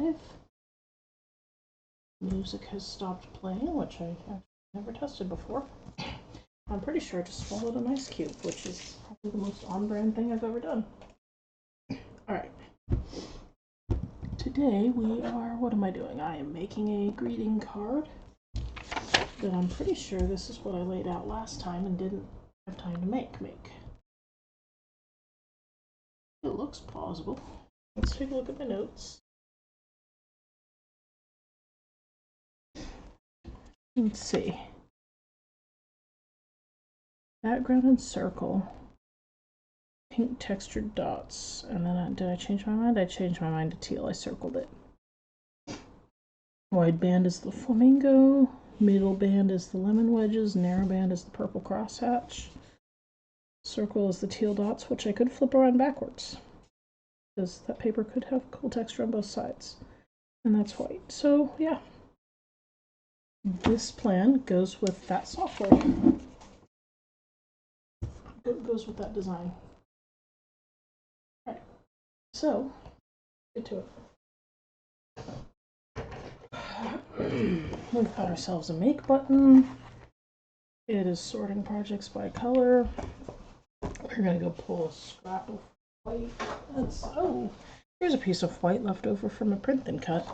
live. Music has stopped playing, which I never tested before. I'm pretty sure I just swallowed an ice cube, which is probably the most on-brand thing I've ever done. Alright. Today we are, what am I doing? I am making a greeting card that I'm pretty sure this is what I laid out last time and didn't have time to make. It looks plausible. Let's take a look at my notes. Let's see. Background and circle. Pink textured dots. And then did I change my mind? I changed my mind to teal. I circled it. Wide band is the flamingo. Middle band is the lemon wedges. Narrow band is the purple crosshatch. Circle is the teal dots, which I could flip around backwards, because that paper could have cool texture on both sides. And that's white. So, yeah. This plan goes with that software. It goes with that design. Alright. So, get to it. We've got ourselves a make button. It is sorting projects by color. We're going to go pull a scrap of white. Oh, here's a piece of white left over from a print and cut.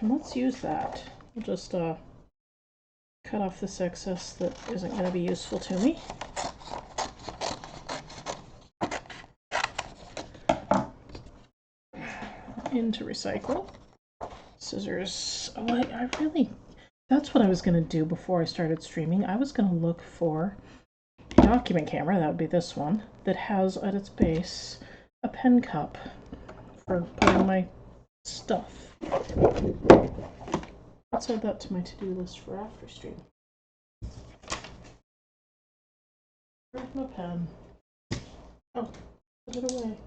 Let's use that. We'll just cut off this excess that isn't going to be useful to me. Into recycle. Scissors. Oh, I really... That's what I was going to do before I started streaming. I was going to look for a document camera, that would be this one, that has at its base a pen cup for putting my stuff. Let's add that to my to-do list for after stream. Where's my pen? Oh, put it away.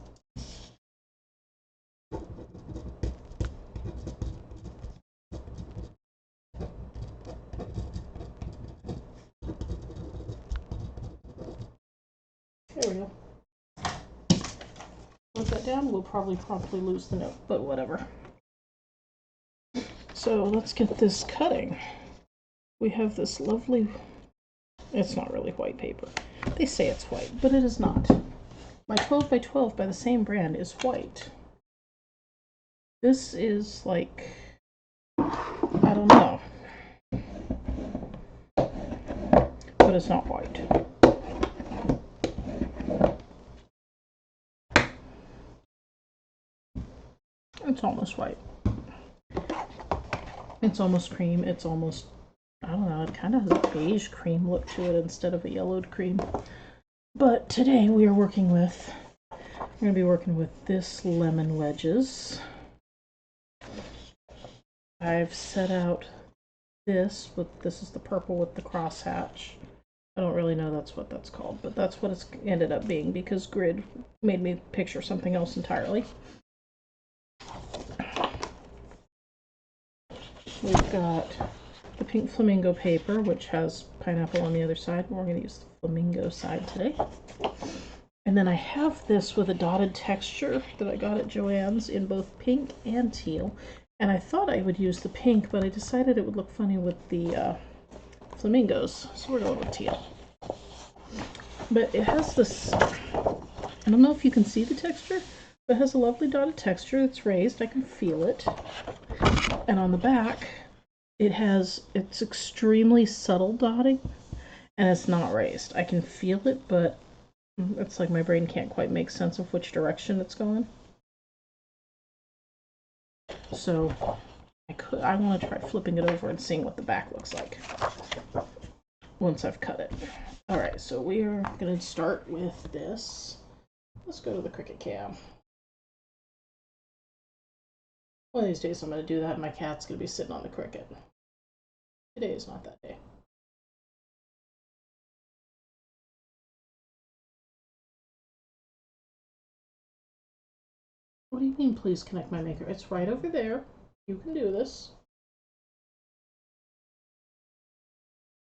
There we go. Put that down, we'll probably promptly lose the note, but whatever. So let's get this cutting. We have this lovely, it's not really white paper. They say it's white, but it is not. My 12 by 12 by the same brand is white. This is like, I don't know, but it's not white. It's almost white. It's almost cream. It's almost, I don't know, it kind of has a beige cream look to it instead of a yellowed cream. But today we are working with, we're going to be working with this lemon wedges. I've set out this is the purple with the crosshatch. I don't really know that's what that's called, but that's what it's ended up being because grid made me picture something else entirely. We've got the pink flamingo paper, which has pineapple on the other side. We're going to use the flamingo side today. And then I have this with a dotted texture that I got at Joann's in both pink and teal. And I thought I would use the pink, but I decided it would look funny with the flamingos. So we're going with teal. But it has this, I don't know if you can see the texture, but it has a lovely dotted texture. It's raised. I can feel it. And on the back, it's extremely subtle dotting, and it's not raised. I can feel it, but it's like my brain can't quite make sense of which direction it's going. So I want to try flipping it over and seeing what the back looks like once I've cut it. Alright, so we are going to start with this. Let's go to the Cricut cam. One of these days I'm going to do that and my cat's going to be sitting on the Cricut. Today is not that day. What do you mean, please connect my maker? It's right over there. You can do this.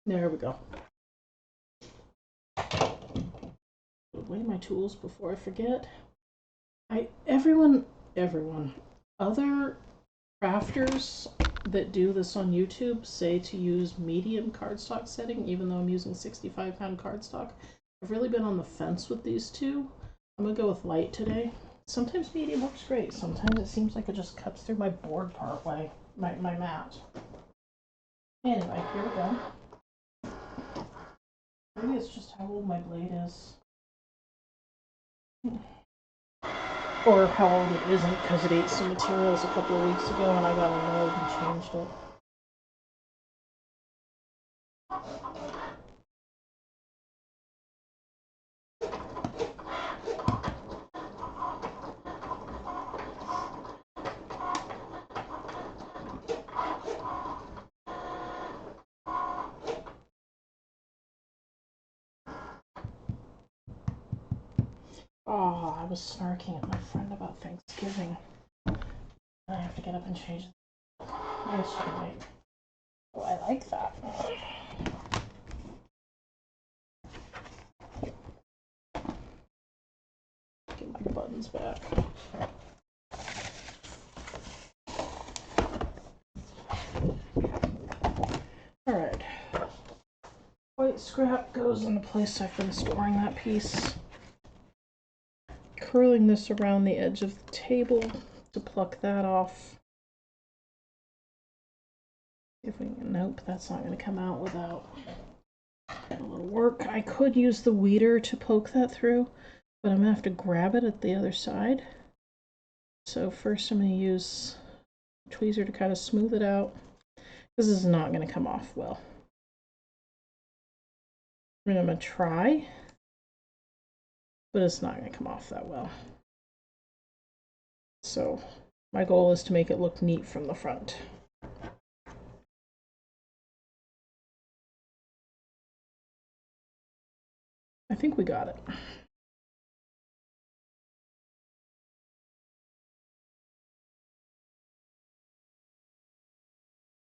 There we go. Put away my tools before I forget. Everyone everyone. Other crafters that do this on YouTube say to use medium cardstock setting, even though I'm using 65-pound cardstock. I've really been on the fence with these two. I'm gonna go with light today. Sometimes medium works great. Sometimes it seems like it just cuts through my board part way, my mat. Anyway, here we go. Maybe it's just how old my blade is. Or how old it isn't, because it ate some materials a couple of weeks ago and I got annoyed and changed it. Oh, I was snarking at my friend about Thanksgiving. I have to get up and change it. I guess you can wait. Oh, I like that. Get my buttons back. Alright. White scrap goes in the place I've been storing that piece. Curling this around the edge of the table to pluck that off. If we can, nope, that's not going to come out without a little work. I could use the weeder to poke that through, but I'm going to have to grab it at the other side. So first I'm going to use a tweezer to kind of smooth it out. This is not going to come off well. I'm going to try, but it's not going to come off that well. So my goal is to make it look neat from the front. I think we got it.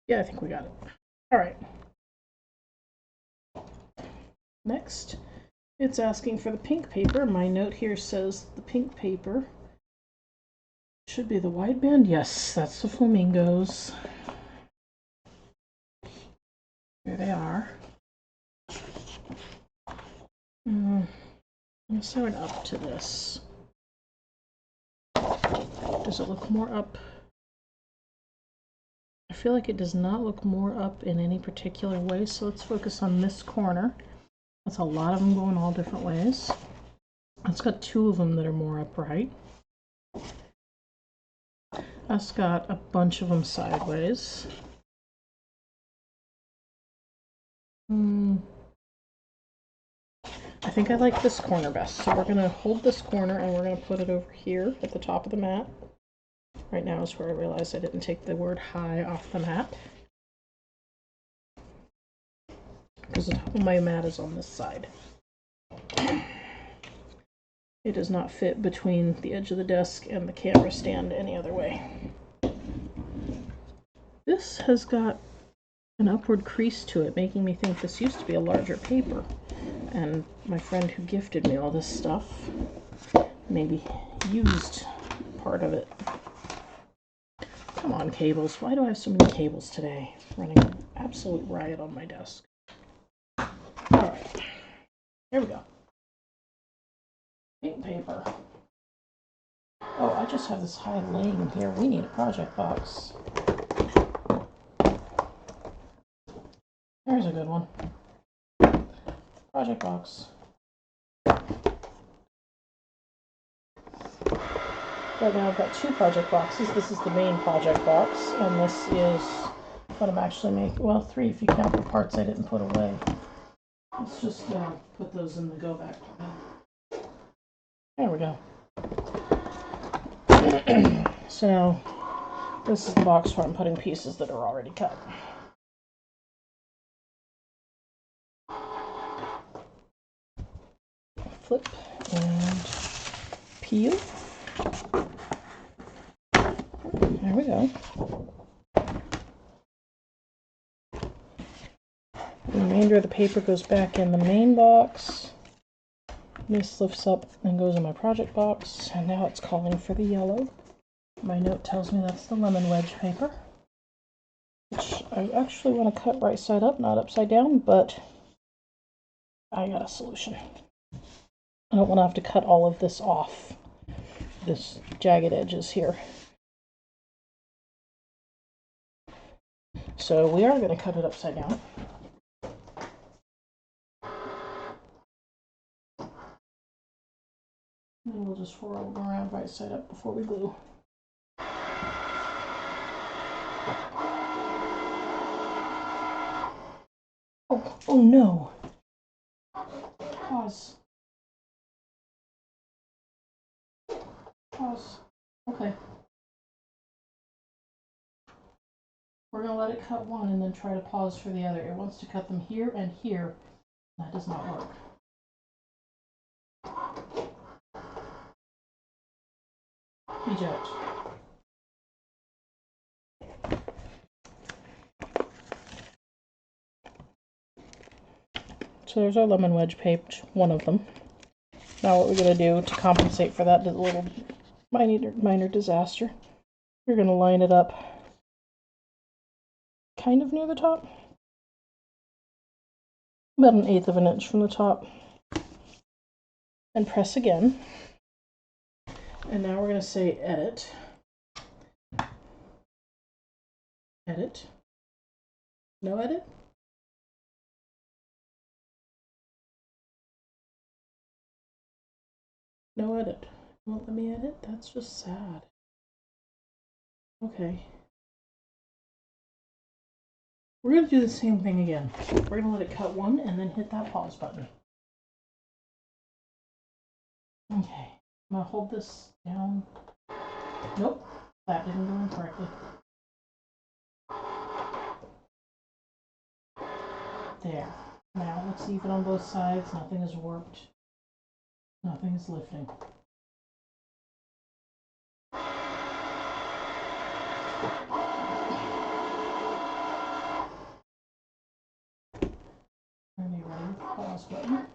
Yeah, I think we got it. All right. Next, it's asking for the pink paper. My note here says the pink paper should be the wideband. Yes, that's the flamingos. Here they are. I'm going up to this. Does it look more up? I feel like it does not look more up in any particular way, so let's focus on this corner. That's a lot of them going all different ways. It's got two of them that are more upright. It's got a bunch of them sideways. I think I like this corner best, so we're going to hold this corner and we're going to put it over here at the top of the mat. Right now is where I realized I didn't take the word high off the mat, because the top of my mat is on this side. It does not fit between the edge of the desk and the camera stand any other way. This has got an upward crease to it, making me think this used to be a larger paper. And my friend who gifted me all this stuff maybe used part of it. Come on, cables. Why do I have so many cables today? Running an absolute riot on my desk. Alright. Here we go. Pink paper. Oh, I just have this high laying here. We need a project box. There's a good one. Project box. Right now I've got two project boxes. This is the main project box, and this is what I'm actually making. Well, three if you count the parts I didn't put away. Let's just put those in the go back bin. There we go. So now this is the box where I'm putting pieces that are already cut. Flip and peel. There we go. The remainder of the paper goes back in the main box. This lifts up and goes in my project box, and now it's calling for the yellow. My note tells me that's the lemon wedge paper, which I actually want to cut right side up, not upside down, but I got a solution. I don't want to have to cut all of this off, this jagged edges here. So we are going to cut it upside down. And we'll just roll it around right side up before we glue. Oh no! Pause. Pause. Okay. We're going to let it cut one and then try to pause for the other. It wants to cut them here and here. That does not work. Eject. So there's our lemon wedge page, one of them. Now what we're going to do to compensate for that little minor disaster, we're going to line it up kind of near the top, about 1/8 of an inch from the top, and press again. And now we're going to say edit, edit, no edit, no edit. Won't let me edit? That's just sad. Okay. We're going to do the same thing again. We're going to let it cut one and then hit that pause button. Okay. I'm going to hold this down. Nope, that didn't go in correctly. There. Now let's even on both sides. Nothing is warped. Nothing is lifting. And you ready with the pause button.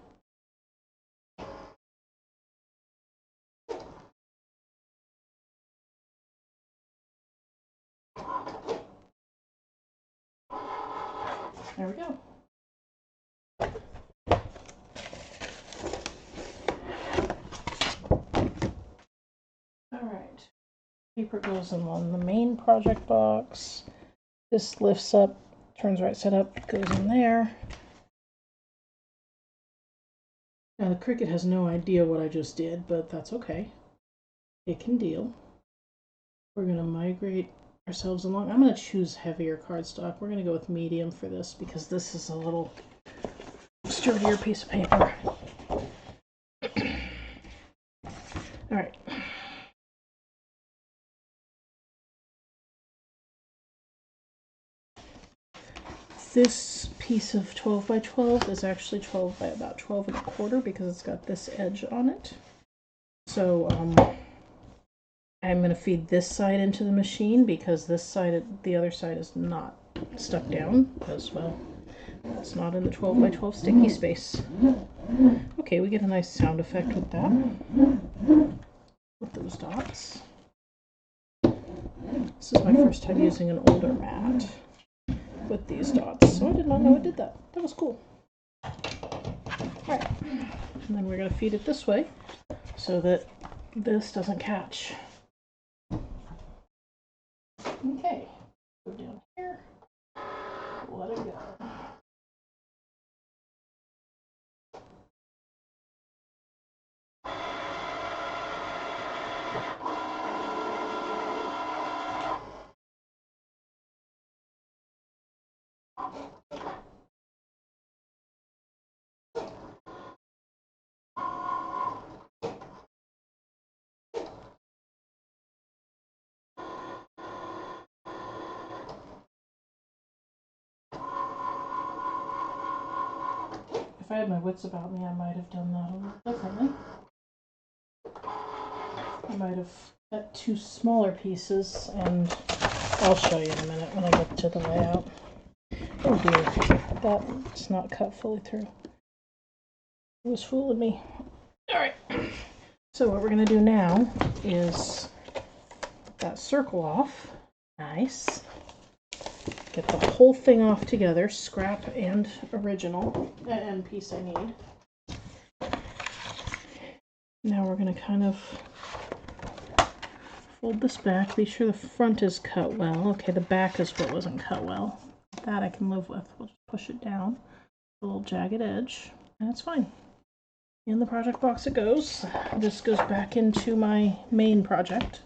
There we go. Alright. Paper goes in on the main project box. This lifts up, turns right side up, goes in there. Now the Cricut has no idea what I just did, but that's okay. It can deal. We're going to migrate ourselves along. I'm going to choose heavier cardstock. We're going to go with medium for this because this is a little sturdier piece of paper. All right. This piece of 12 by 12 is actually 12 by about 12 1/4 because it's got this edge on it. So I'm going to feed this side into the machine because this side, the other side is not stuck down as well. It's not in the 12 by 12 sticky space. Okay, we get a nice sound effect with that. With those dots. This is my first time using an older mat with these dots, so I did not know it did that. That was cool. Alright, and then we're going to feed it this way so that this doesn't catch. Okay, go down here, let it go. If I had my wits about me, I might have done that a little differently. I might have cut 2 smaller pieces, and I'll show you in a minute when I get to the layout. Oh dear, that's not cut fully through. It was fooling me. Alright, so what we're going to do now is that circle off. Nice. Get the whole thing off together, scrap and original, and piece I need. Now we're going to kind of fold this back, be sure the front is cut well. Okay, the back is what wasn't cut well. That I can live with. We'll just push it down, a little jagged edge, and it's fine. In the project box it goes. This goes back into my main project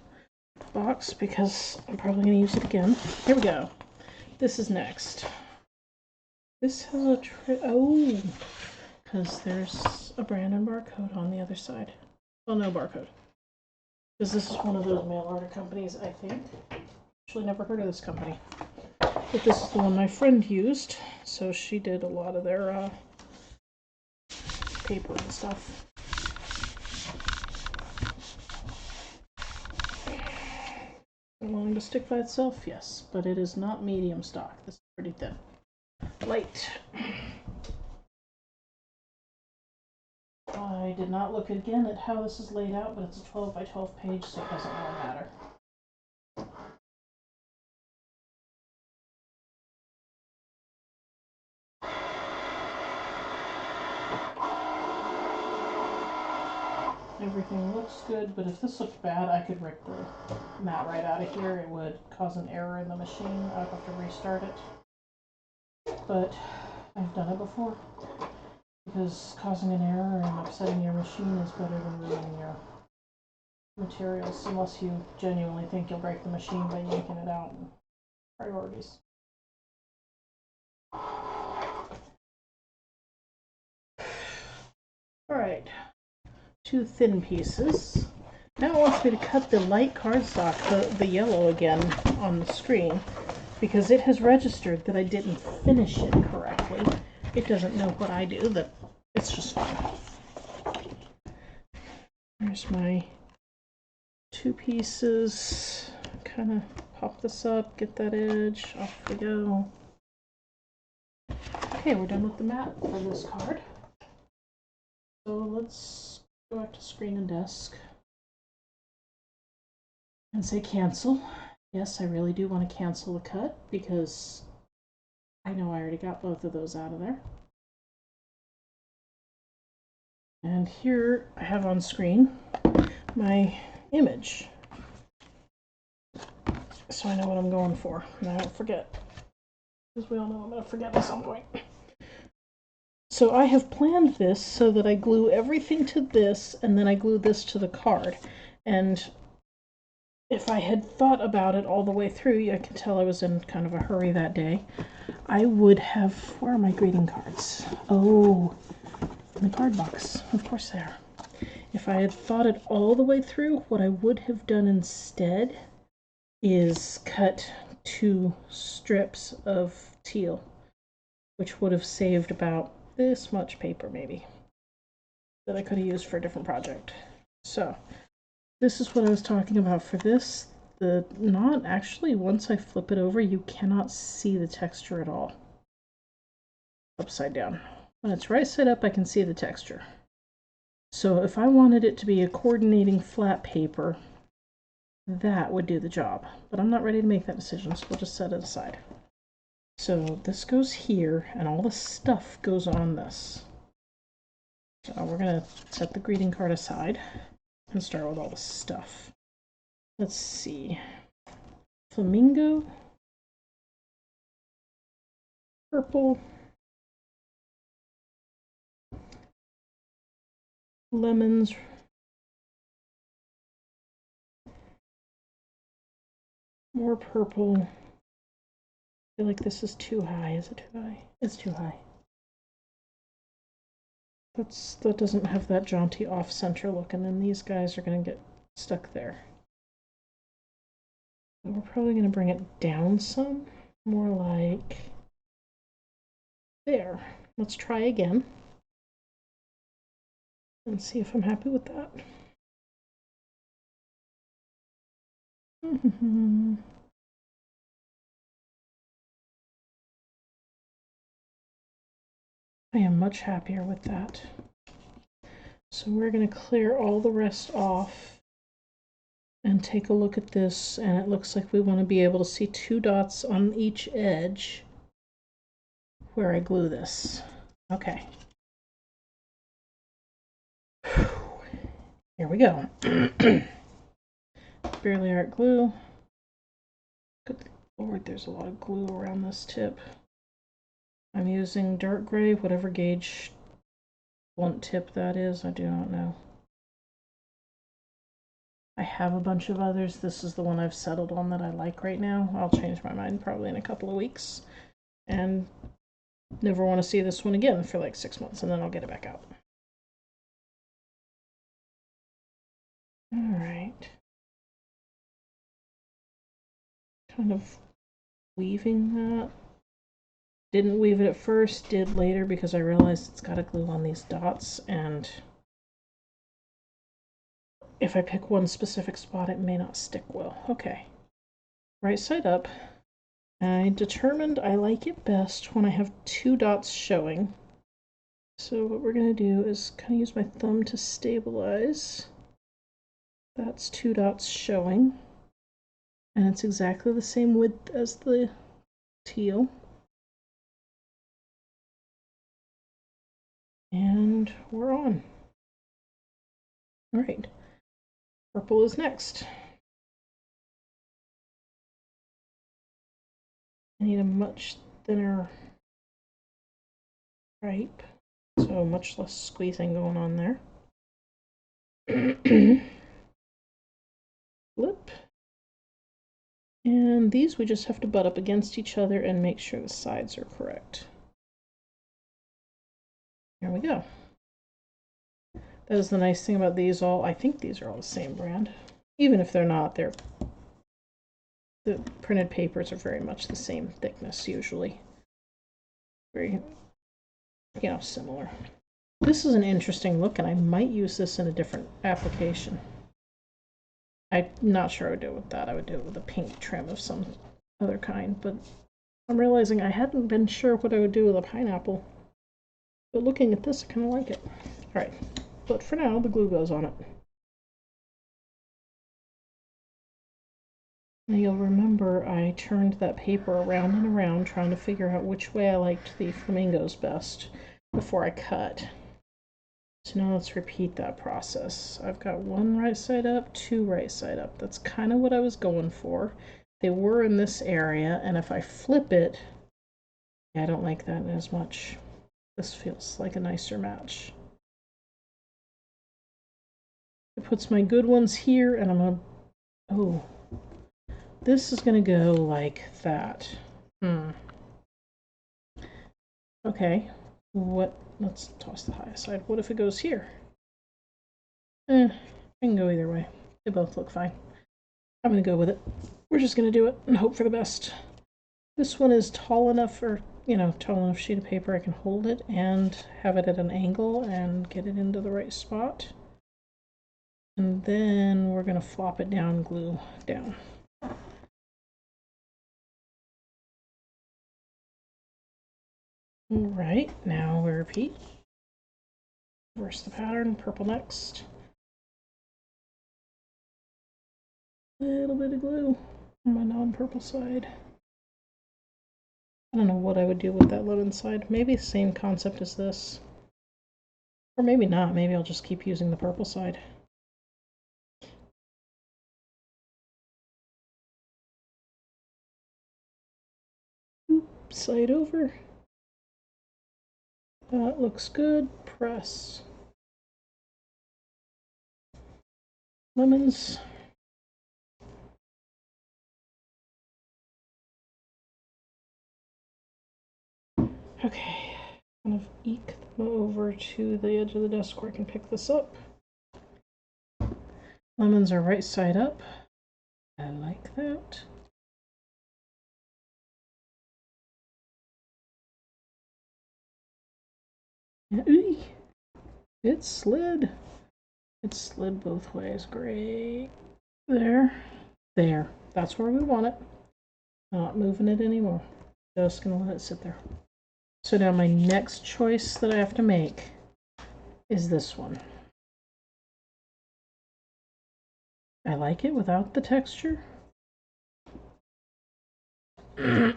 box because I'm probably going to use it again. Here we go. This is next. This has a oh, because there's a brand and barcode on the other side. Well, no barcode. Because this is one of those mail order companies, I think. Actually, never heard of this company. But this is the one my friend used, so she did a lot of their paper and stuff. Wanting to stick by itself? Yes, but it is not medium stock. This is pretty thin. Light. I did not look again at how this is laid out, but it's a 12 by 12 page, so it doesn't really matter. Everything looks good, but if this looked bad, I could rip the mat right out of here. It would cause an error in the machine. I would have to restart it. But I've done it before, because causing an error and upsetting your machine is better than ruining your materials, unless you genuinely think you'll break the machine by yanking it out. Priorities. Alright, 2 thin pieces. Now it wants me to cut the light cardstock, the yellow again, on the screen, because it has registered that I didn't finish it correctly. It doesn't know what I do, that it's just fine. There's my 2 pieces. Kind of pop this up, get that edge, off we go. Okay, we're done with the mat for this card. So let's go back to screen and desk and say cancel. Yes, I really do want to cancel the cut because I know I already got both of those out of there. And here I have on screen my image, so I know what I'm going for and I don't forget, because we all know I'm going to forget at some point. So I have planned this so that I glue everything to this and then I glue this to the card. And if I had thought about it all the way through, I can tell I was in kind of a hurry that day, I would have... Where are my greeting cards? Oh, in the card box. Of course they are. If I had thought it all the way through, what I would have done instead is cut 2 strips of teal, which would have saved about this much paper maybe that I could have used for a different project. So this is what I was talking about for this. The knot, actually, once I flip it over, you cannot see the texture at all. Upside down. When it's right side up, I can see the texture. So if I wanted it to be a coordinating flat paper, that would do the job. But I'm not ready to make that decision, so we'll just set it aside. So this goes here, and all the stuff goes on this. So we're going to set the greeting card aside and start with all the stuff. Let's see. Flamingo. Purple. Lemons. More purple. I feel like this is too high. Is it too high? It's too high. That doesn't have that jaunty off-center look, and then these guys are going to get stuck there. And we're probably going to bring it down some, more like there. Let's try again and see if I'm happy with that. I am much happier with that. So we're going to clear all the rest off and take a look at this, and it looks like we want to be able to see 2 dots on each edge where I glue this. Okay. Here we go. Barely Art glue. Good Lord, there's a lot of glue around this tip. I'm using dark gray, whatever gauge blunt tip that is, I do not know. I have a bunch of others. This is the one I've settled on that I like right now. I'll change my mind probably in a couple of weeks and never want to see this one again for like 6 months, and then I'll get it back out. All right. Kind of weaving that. Didn't weave it at first, did later because I realized it's got to glue on these dots, and if I pick one specific spot, it may not stick well. Okay, right side up. I determined I like it best when I have 2 dots showing. So what we're going to do is kind of use my thumb to stabilize. That's 2 dots showing. And it's exactly the same width as the teal. And we're on. All right, purple is next. I need a much thinner stripe, so much less squeezing going on there. Flip. And these we just have to butt up against each other and make sure the sides are correct. There we go. That is the nice thing about these all. I think these are all the same brand. Even if they're not, the printed papers are very much the same thickness usually. Very, you know, similar. This is an interesting look, and I might use this in a different application. I'm not sure I would do it with that. I would do it with a pink trim of some other kind, but I'm realizing I hadn't been sure what I would do with a pineapple. But looking at this, I kind of like it. All right, but for now, the glue goes on it. Now you'll remember I turned that paper around and around trying to figure out which way I liked the flamingos best before I cut. So now let's repeat that process. I've got 1 right side up, 2 right side up. That's kind of what I was going for. They were in this area, and if I flip it, I don't like that as much. This feels like a nicer match. It puts my good ones here, and I'm gonna, oh, this is gonna go like that. Okay, what, let's toss the high side. What if it goes here? I can go either way. They both look fine. I'm gonna go with it. We're just gonna do it and hope for the best. This one is tall enough, or tall enough sheet of paper I can hold it and have it at an angle and get it into the right spot. And then we're gonna flop it down, glue down. All right, now we repeat. Reverse the pattern, purple next. Little bit of glue on my non-purple side. I don't know what I would do with that lemon side. Maybe the same concept as this. Or maybe not. Maybe I'll just keep using the purple side. Oop, side over. That looks good. Press. Lemons. Okay, kind of eke them over to the edge of the desk where I can pick this up. Lemons are right side up. I like that. Ooh, it slid. It slid both ways. Great. There. There. That's where we want it. Not moving it anymore. Just gonna let it sit there. So now my next choice that I have to make is this one. I like it without the texture. I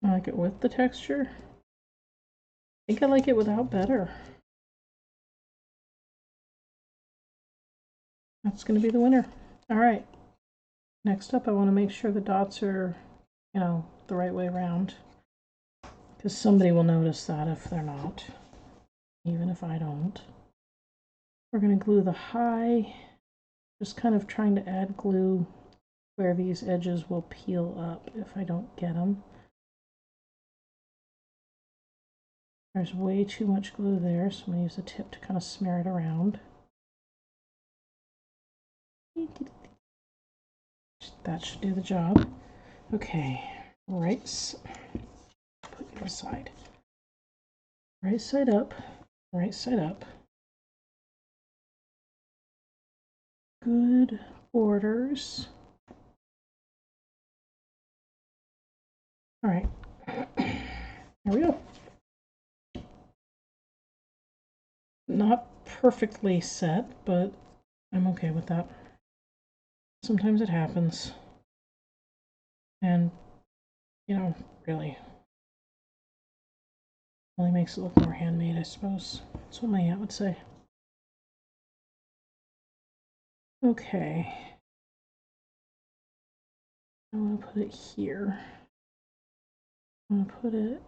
like it with the texture. I think I like it without better. That's going to be the winner. All right. Next up, I want to make sure the dots are, you know, the right way around. Because somebody will notice that if they're not. Even if I don't. We're going to glue the high. Just kind of trying to add glue where these edges will peel up if I don't get them. There's way too much glue there, so I'm going to use a tip to kind of smear it around. That should do the job. Okay, right, put you aside. Right side up, right side up. Good borders. All right, there we go. Not perfectly set, but I'm okay with that. Sometimes it happens. And, you know, really makes it look more handmade, I suppose. That's what my aunt would say. Okay. I want to put it here. I'm going to put it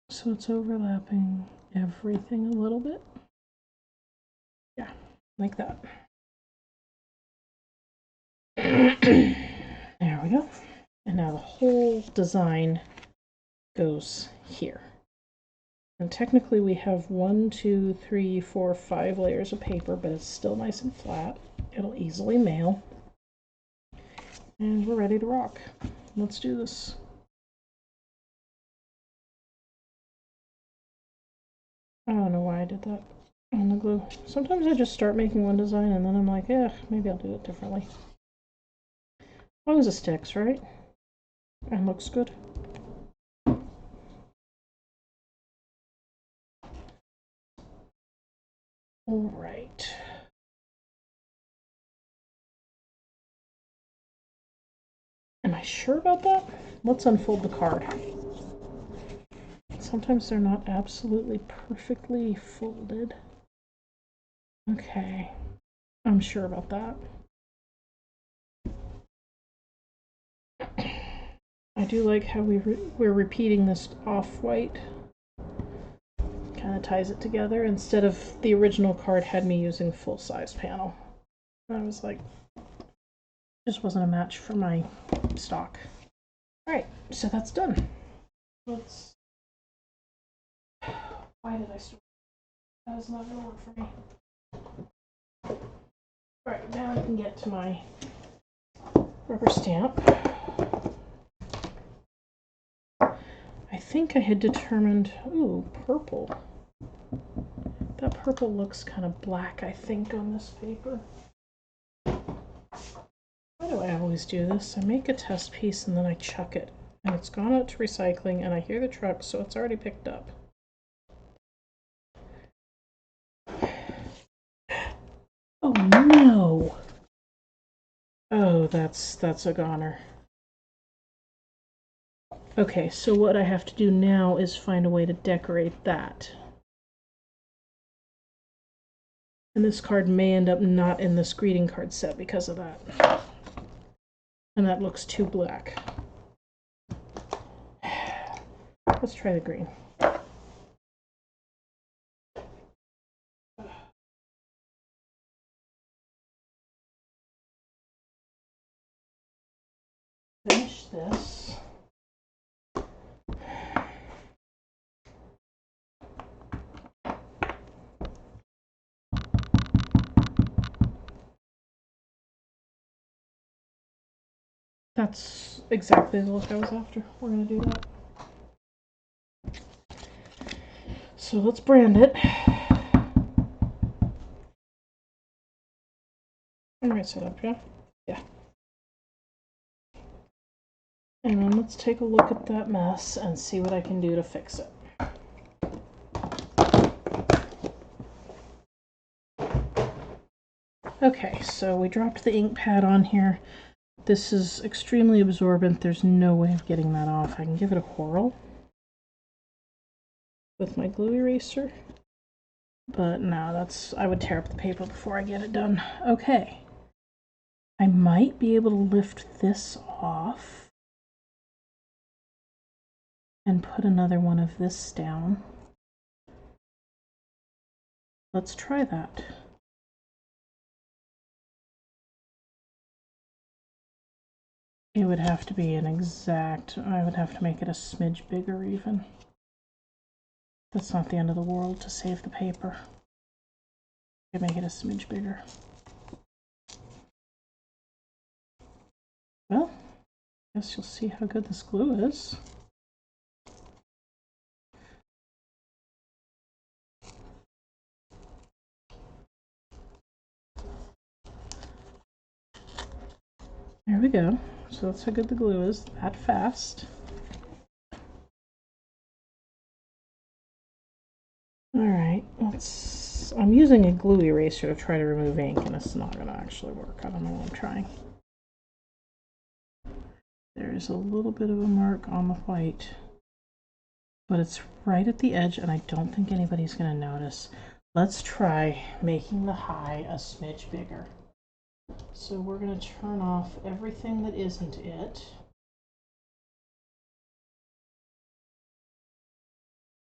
so it's overlapping everything a little bit. Yeah, like that. There we go. And now the whole design goes here. And technically we have 1, 2, 3, 4, 5 layers of paper, but it's still nice and flat. It'll easily mail. And we're ready to rock. Let's do this. I don't know why I did that on the glue. Sometimes I just start making one design and then I'm like, maybe I'll do it differently. As long as it sticks, right? And looks good. All right. Am I sure about that? Let's unfold the card. Sometimes they're not absolutely perfectly folded. Okay, I'm sure about that. I do like how we're repeating this off-white. Kind of ties it together instead of the original card had me using full-size panel. I was like, just wasn't a match for my stock. All right, so that's done. Let's. Why did I start? That is not gonna work for me. All right, now I can get to my rubber stamp. I think I had determined, ooh, purple. That purple looks kind of black, I think, on this paper. Why do I always do this? I make a test piece and then I chuck it. And it's gone out to recycling and I hear the truck, so it's already picked up. Oh no! Oh, that's a goner. Okay, so what I have to do now is find a way to decorate that. And this card may end up not in this greeting card set because of that. And that looks too black. Let's try the green. Finish this. That's exactly the look I was after. We're going to do that. So let's brand it. I'm right side up, yeah? Yeah. And then let's take a look at that mess and see what I can do to fix it. Okay, so we dropped the ink pad on here. This is extremely absorbent. There's no way of getting that off. I can give it a whirl with my glue eraser, but no, I would tear up the paper before I get it done. Okay, I might be able to lift this off and put another one of this down. Let's try that. It would have to be an exact, I would have to make it a smidge bigger even. That's not the end of the world to save the paper. I make it a smidge bigger. Well, I guess you'll see how good this glue is. There we go. So that's how good the glue is, that fast. Alright, I'm using a glue eraser to try to remove ink, and it's not going to actually work. I don't know what I'm trying. There's a little bit of a mark on the white, but it's right at the edge, and I don't think anybody's going to notice. Let's try making the high a smidge bigger. So we're going to turn off everything that isn't it.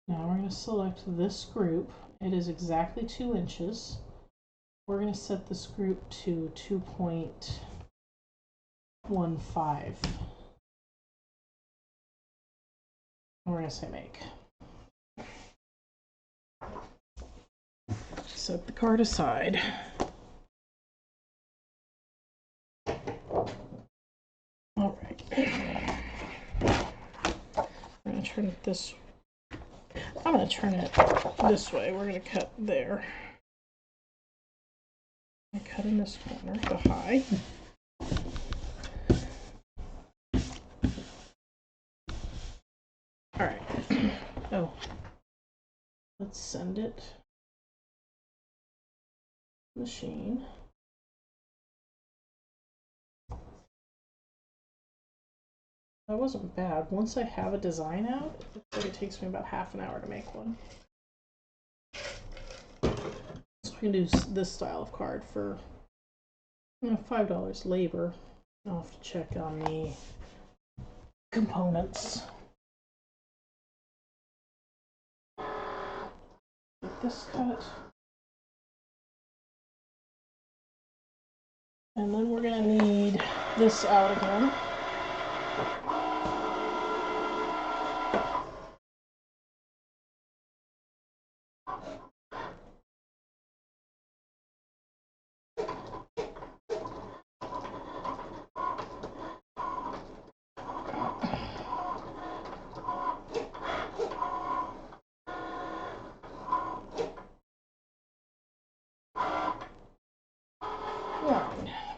Now we're going to select this group. It is exactly 2 inches. We're going to set this group to 2.15. We're going to say make. Set the card aside. All right. I'm going to turn it this. I'm going to turn it this way. We're going to cut there. I cut in this corner, the high. All right. Oh, let's send it. Machine. That wasn't bad. Once I have a design out, it looks like it takes me about half an hour to make one. So I can do this style of card for $5 labor. I'll have to check on the components. Get this cut. And then we're going to need this out again.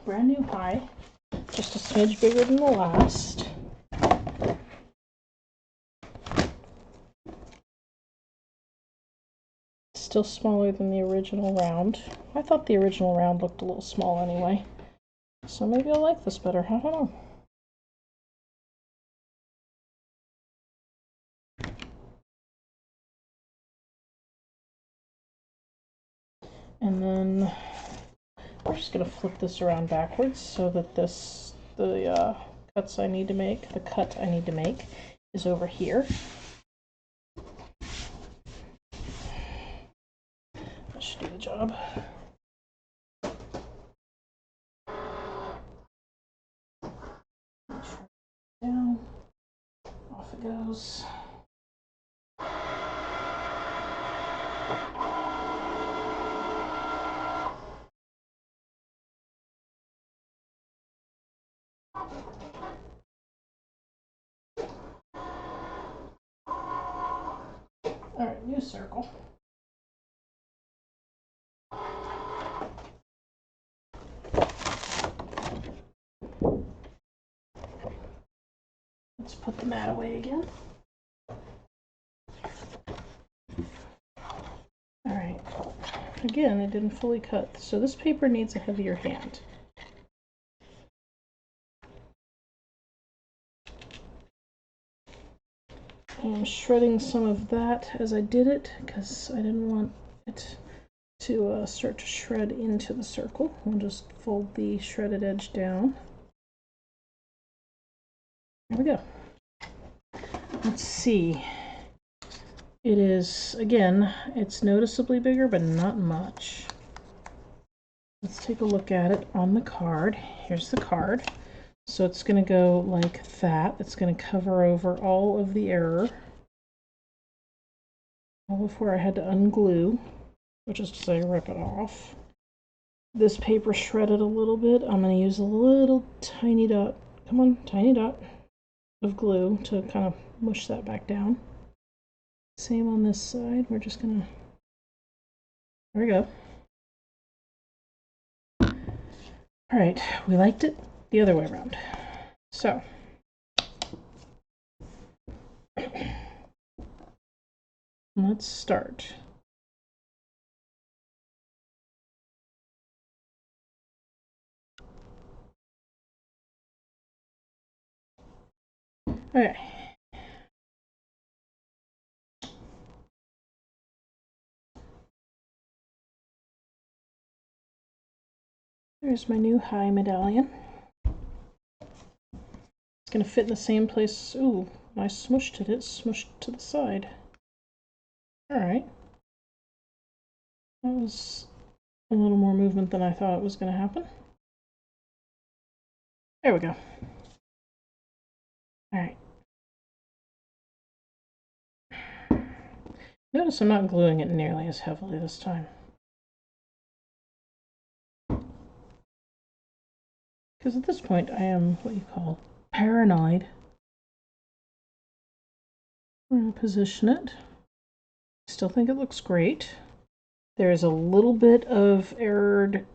Brand new high, just a smidge bigger than the last. Still smaller than the original round. I thought the original round looked a little small anyway, so maybe I'll like this better. I don't know. And then we're just going to flip this around backwards so that the cut I need to make is over here. That should do the job. Down, off it goes. All right, new circle. Let's put the mat away again. All right, again, it didn't fully cut. So this paper needs a heavier hand. I'm shredding some of that as I did it because I didn't want it to start to shred into the circle. I'll just fold the shredded edge down. There we go. Let's see. It is, again, it's noticeably bigger, but not much. Let's take a look at it on the card. Here's the card. So it's going to go like that. It's going to cover over all of the error. All of where I had to unglue, which is to say rip it off. This paper shredded a little bit. I'm going to use a little tiny dot, come on, tiny dot of glue to kind of mush that back down. Same on this side. We're just going to, there we go. All right, we liked it the other way around. So, let's start. Okay. There's my new high medallion. It's going to fit in the same place. Ooh, I smushed it. It smushed to the side. Alright. That was a little more movement than I thought it was going to happen. There we go. Alright. Notice I'm not gluing it nearly as heavily this time. Because at this point I am what you call paranoid. We're going to position it. Still think it looks great. There's a little bit of errored,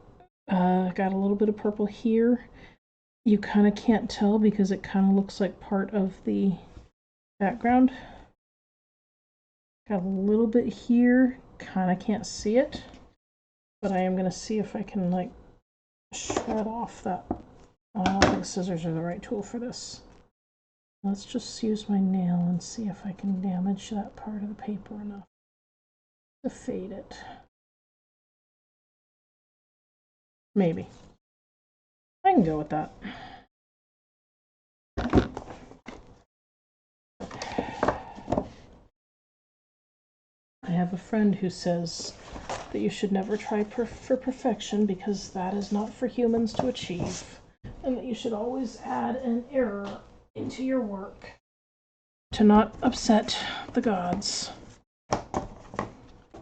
got a little bit of purple here. You kind of can't tell because it kind of looks like part of the background. Got a little bit here, kind of can't see it, but I am going to see if I can like shred off that. I don't think scissors are the right tool for this. Let's just use my nail and see if I can damage that part of the paper enough to fade it. Maybe. I can go with that. I have a friend who says that you should never try for perfection because that is not for humans to achieve, and that you should always add an error into your work to not upset the gods.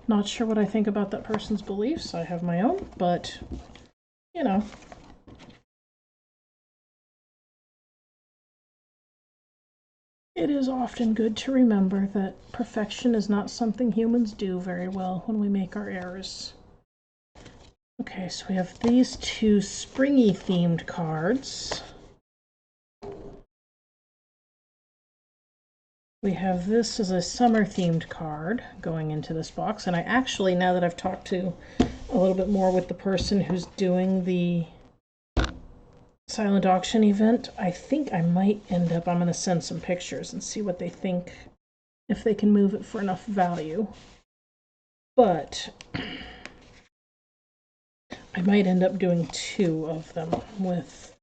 Not sure what I think about that person's beliefs. I have my own, but you know. It is often good to remember that perfection is not something humans do very well when we make our errors. Okay, so we have these two springy themed cards. We have this as a summer themed card going into this box, and I actually, now that I've talked to a little bit more with the person who's doing the silent auction event, I think I might end up, I'm going to send some pictures and see what they think, if they can move it for enough value. But I might end up doing two of them with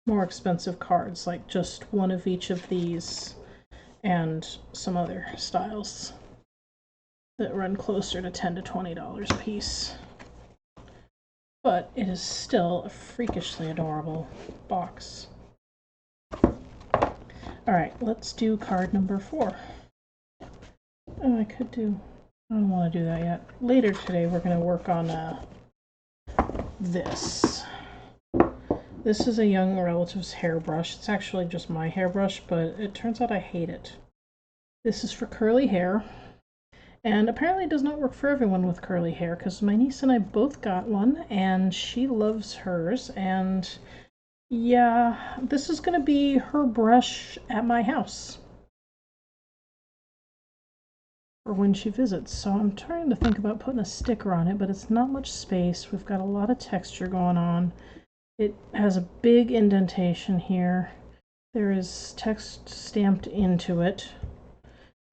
more expensive cards, like just one of each of these and some other styles that run closer to $10 to $20 a piece. But it is still a freakishly adorable box. Alright, let's do card number 4. Oh, I don't want to do that yet. Later today we're going to work on this. This is a young relative's hairbrush. It's actually just my hairbrush, but it turns out I hate it. This is for curly hair. And apparently it does not work for everyone with curly hair, because my niece and I both got one, and she loves hers, and yeah, this is going to be her brush at my house. for when she visits. So I'm trying to think about putting a sticker on it, but it's not much space. We've got a lot of texture going on. It has a big indentation here. There is text stamped into it.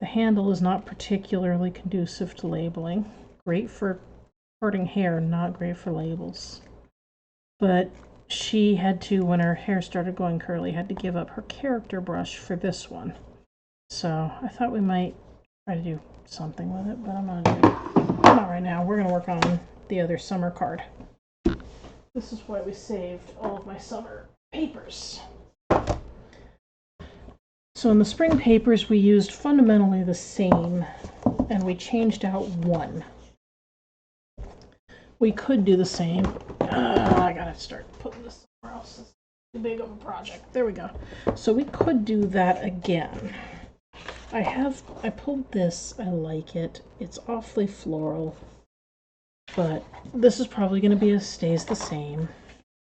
The handle is not particularly conducive to labeling. Great for parting hair, not great for labels. But she had to, when her hair started going curly, had to give up her character brush for this one. So I thought we might try to do something with it, but I'm not right now. We're gonna work on the other summer card. This is why we saved all of my summer papers. So in the spring papers, we used fundamentally the same, and we changed out one. We could do the same. I gotta start putting this somewhere else. It's too big of a project. There we go. So we could do that again. I pulled this. I like it. It's awfully floral, but this is probably going to be stays the same.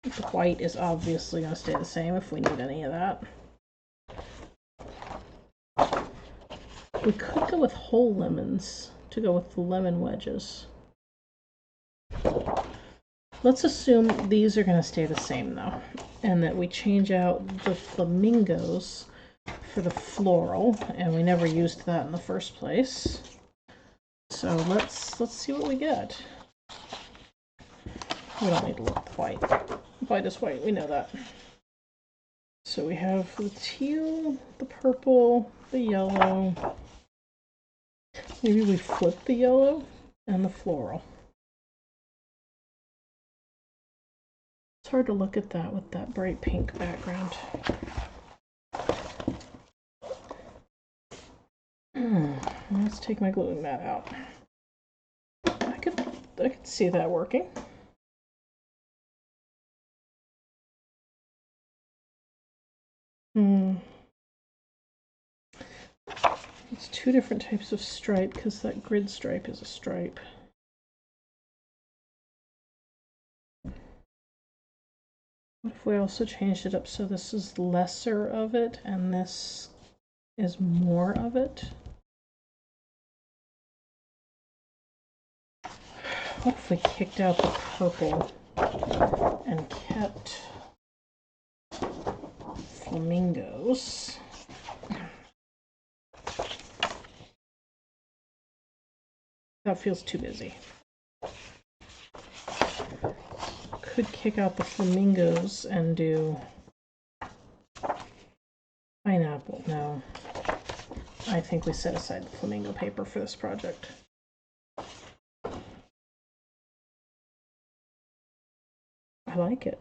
The white is obviously going to stay the same if we need any of that. We could go with whole lemons to go with the lemon wedges. Let's assume these are going to stay the same though, and that we change out the flamingos for the floral, and we never used that in the first place. So let's see what we get. We don't need to look white. White is white, we know that. So we have the teal, the purple, the yellow. Maybe we flip the yellow and the floral. It's hard to look at that with that bright pink background. Let's take my gluing mat out. I could see that working. It's two different types of stripe because that grid stripe is a stripe. What if we also changed it up so this is lesser of it and this is more of it? What if we kicked out the purple and kept flamingos? That feels too busy. Could kick out the flamingos and do pineapple. No, I think we set aside the flamingo paper for this project. I like it.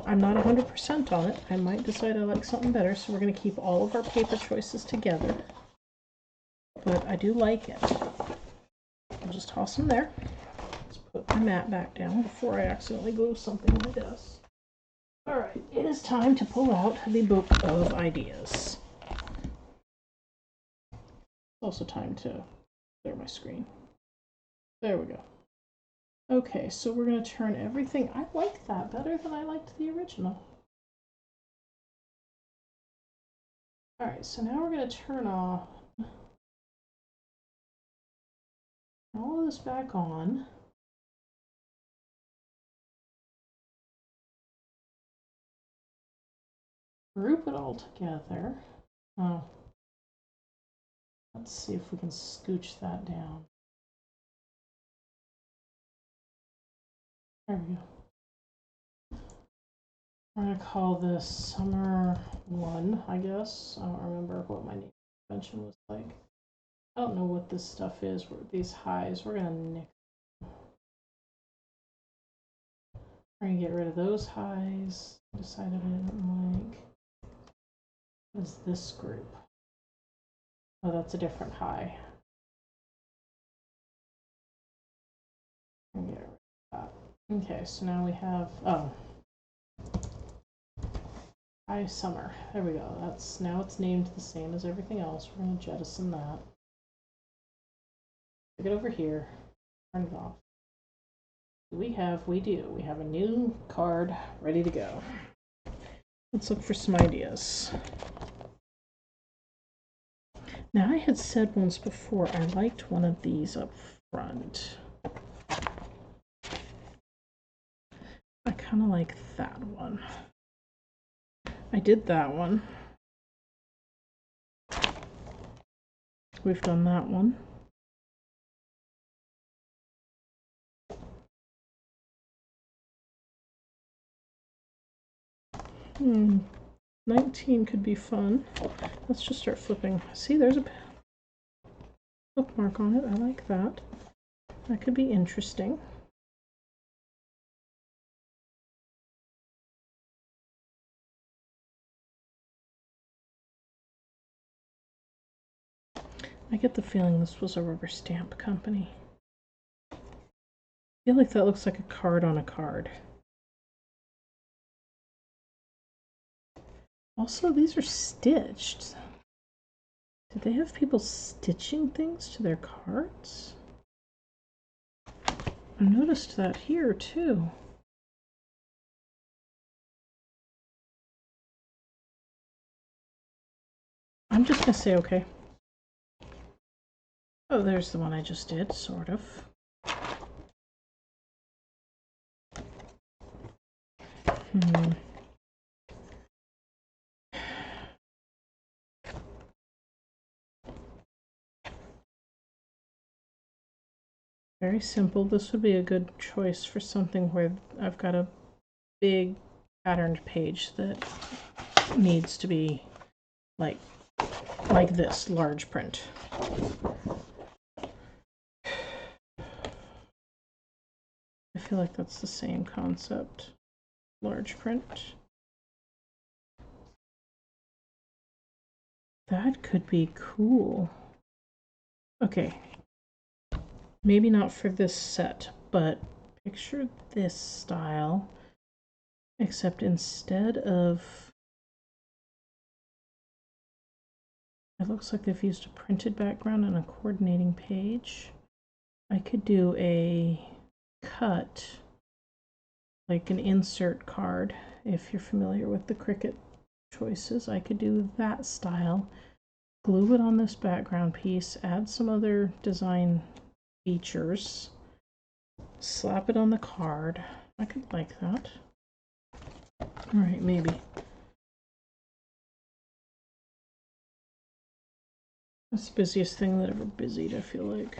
I'm not 100% on it. I might decide I like something better, so we're going to keep all of our paper choices together. But I do like it. I'll just toss them there. Let's put my mat back down before I accidentally glue something on my desk. Alright, it is time to pull out the book of ideas. It's also time to clear my screen. There we go. Okay, so we're going to turn everything. I like that better than I liked the original. Alright, so now we're going to turn off all of this back on. Group it all together. Oh. Let's see if we can scooch that down. There we go. We're going to call this Summer 1, I guess. I don't remember what my name convention was like. I don't know what this stuff is. These highs, we're going to nick. We're going to get rid of those highs. Decided I didn't like. What is this group? Oh, that's a different high. Get rid of that. Okay, so now we have, oh, high summer. There we go. That's now it's named the same as everything else. We're going to jettison that. Take it over here. Turn it off. We do. We have a new card ready to go. Let's look for some ideas. Now, I had said once before I liked one of these up front. I kind of like that one. I did that one. We've done that one. Hmm. 19 could be fun. Let's just start flipping. See, there's a bookmark on it. I like that. That could be interesting. I get the feeling this was a rubber stamp company. I feel like that looks like a card on a card. Also, these are stitched. Did they have people stitching things to their cards? I noticed that here too. I'm just gonna say okay. Oh, there's the one I just did, sort of. Very simple. This would be a good choice for something where I've got a big patterned page that needs to be like this, large print. I feel like that's the same concept. Large print. That could be cool. Okay. Maybe not for this set, but picture this style, except instead of, it looks like they've used a printed background and a coordinating page. I could do a cut, like an insert card, if you're familiar with the Cricut choices. I could do that style, glue it on this background piece, add some other design features, slap it on the card. I could like that. All right, maybe. That's the busiest thing that ever busied, I feel like.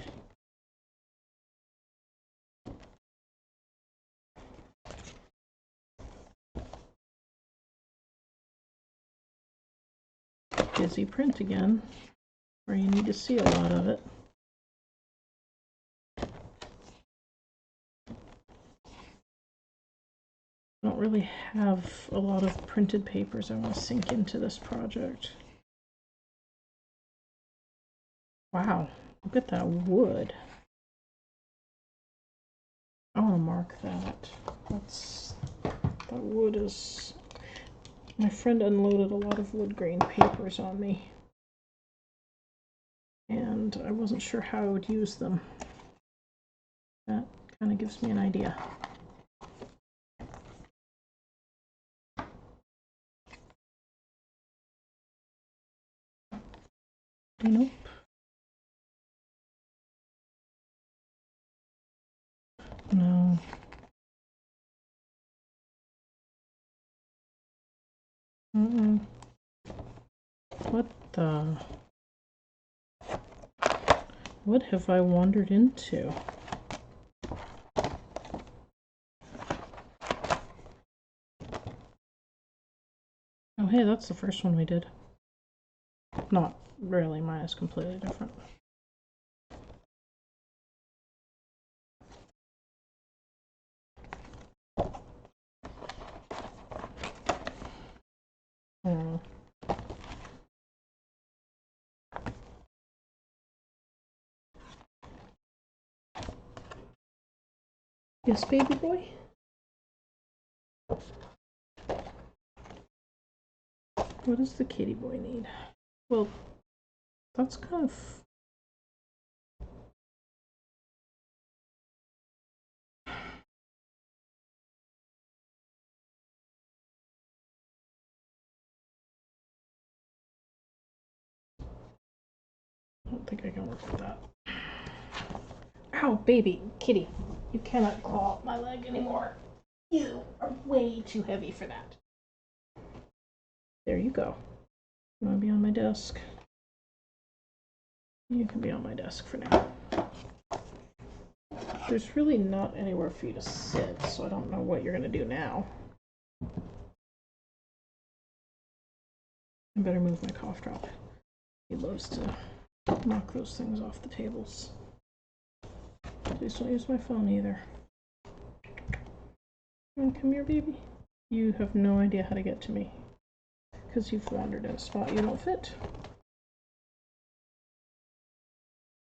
Busy print again, where you need to see a lot of it. I don't really have a lot of printed papers I want to sink into this project. Wow, look at that wood. I want to mark that. That wood is... My friend unloaded a lot of wood grain papers on me, and I wasn't sure how I would use them. That kind of gives me an idea. Nope. No. What the... What have I wandered into? Oh, hey, that's the first one we did. Not really, mine is completely different. Oh. Yes, baby boy? What does the kitty boy need? Well, that's kind of... don't think I can work with that. Ow, baby, kitty, you cannot claw my leg anymore. You are way too heavy for that. There you go. You want to be on my desk? You can be on my desk for now. There's really not anywhere for you to sit, so I don't know what you're going to do now. I better move my cough drop. He loves to knock those things off the tables. Please don't use my phone either. Come here, baby. You have no idea how to get to me because you've wandered in a spot you don't fit.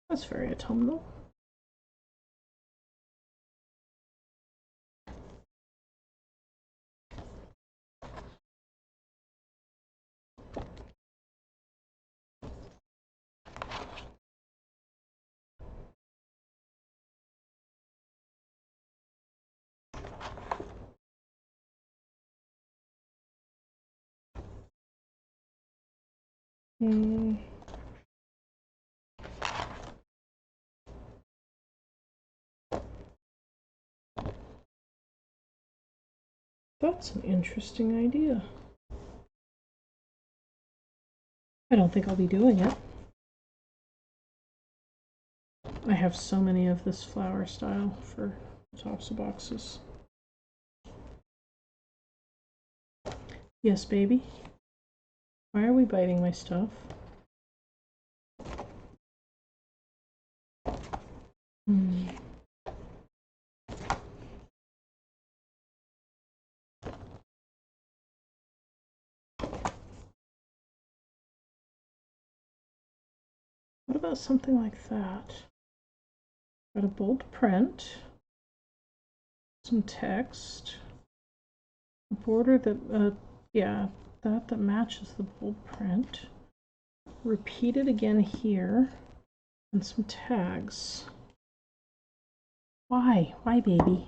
That's very autumnal. That's an interesting idea. I don't think I'll be doing it. I have so many of this flower style for tops of boxes. Yes, baby? Why are we biting my stuff? What about something like that? Got a bold print, some text, a border that, yeah, that matches the bold print. Repeat it again here, and some tags. Why? Why, baby?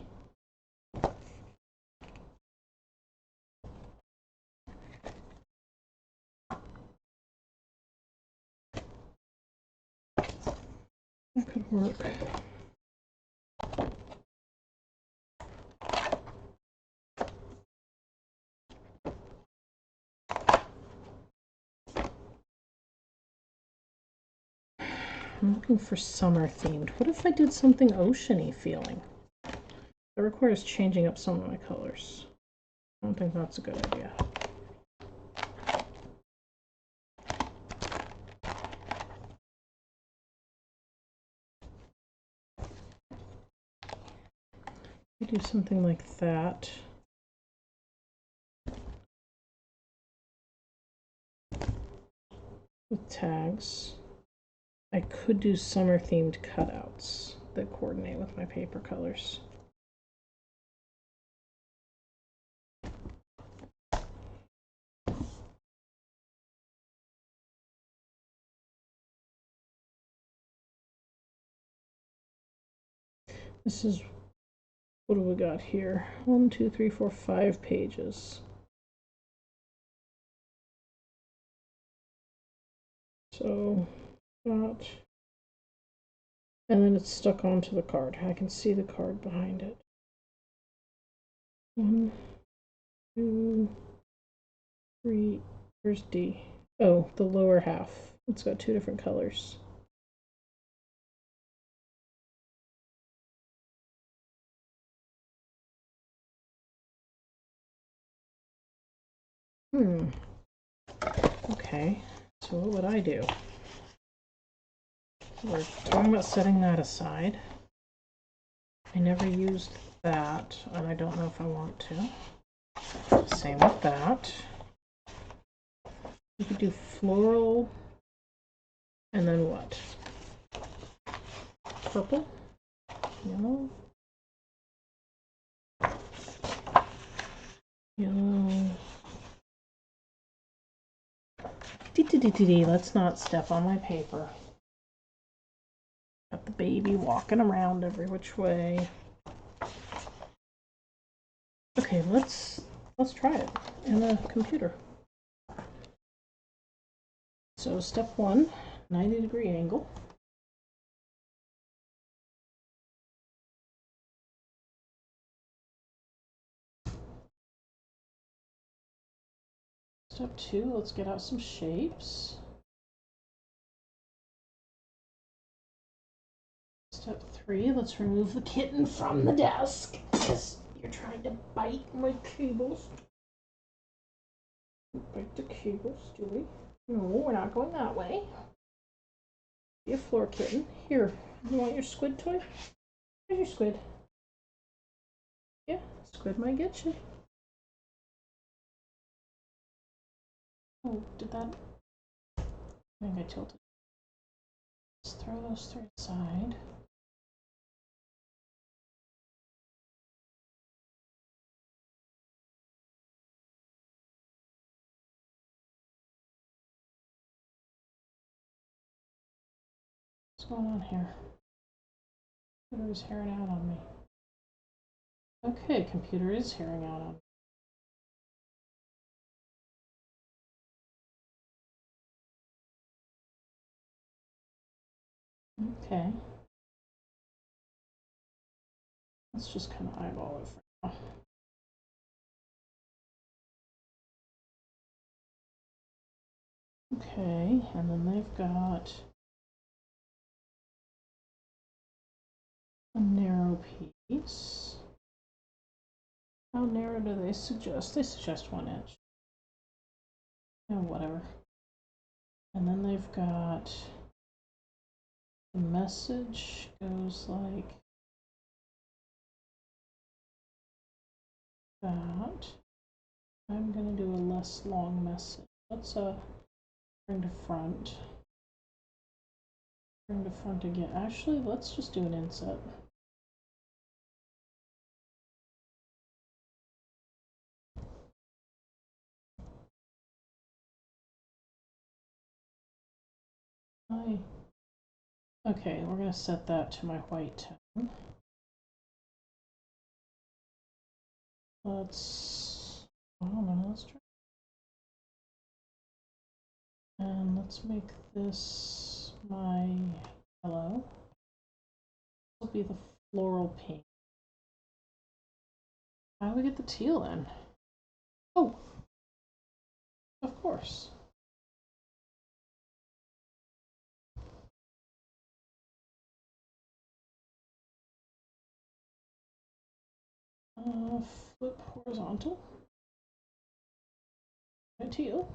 That could work. I'm looking for summer themed. What if I did something oceany feeling? That requires changing up some of my colors. I don't think that's a good idea. Do something like that. With tags. I could do summer themed cutouts that coordinate with my paper colors. This is, what do we got here? 1, 2, 3, 4, 5 pages. So that, and then it's stuck onto the card. I can see the card behind it. 1, 2, 3, where's D? Oh, the lower half. It's got 2 different colors. Okay, so what would I do? We're talking about setting that aside. I never used that, and I don't know if I want to. Same with that. You could do floral, and then what? Purple? Yellow? Yellow. Let's not step on my paper. Got the baby walking around every which way. Okay, let's try it in the computer. So step 1, 90-degree angle. Step 2, let's get out some shapes. Step 3, let's remove the kitten from the desk because you're trying to bite my cables. Bite the cables, do we? No, we're not going that way. Be a floor kitten. Here, you want your squid toy? Here's your squid. Yeah, squid might get you. Oh, did that? I think I tilted. Let's throw those three aside. What's going on here? Computer is herring out on me. Okay, computer is herring out on me. Okay. Let's just kind of eyeball it for now. Okay, and then they've got a narrow piece. How narrow do they suggest? They suggest 1 inch. Oh, whatever. And then they've got the message goes like that. I'm gonna do a less long message. Let's bring to front. Bring to front again. Actually, let's just do an inset. Okay, we're gonna set that to my white tone. Let's, I don't know, let's try. And let's make this my yellow. This will be the floral pink. How do we get the teal in? Oh, of course. Flip horizontal. A teal.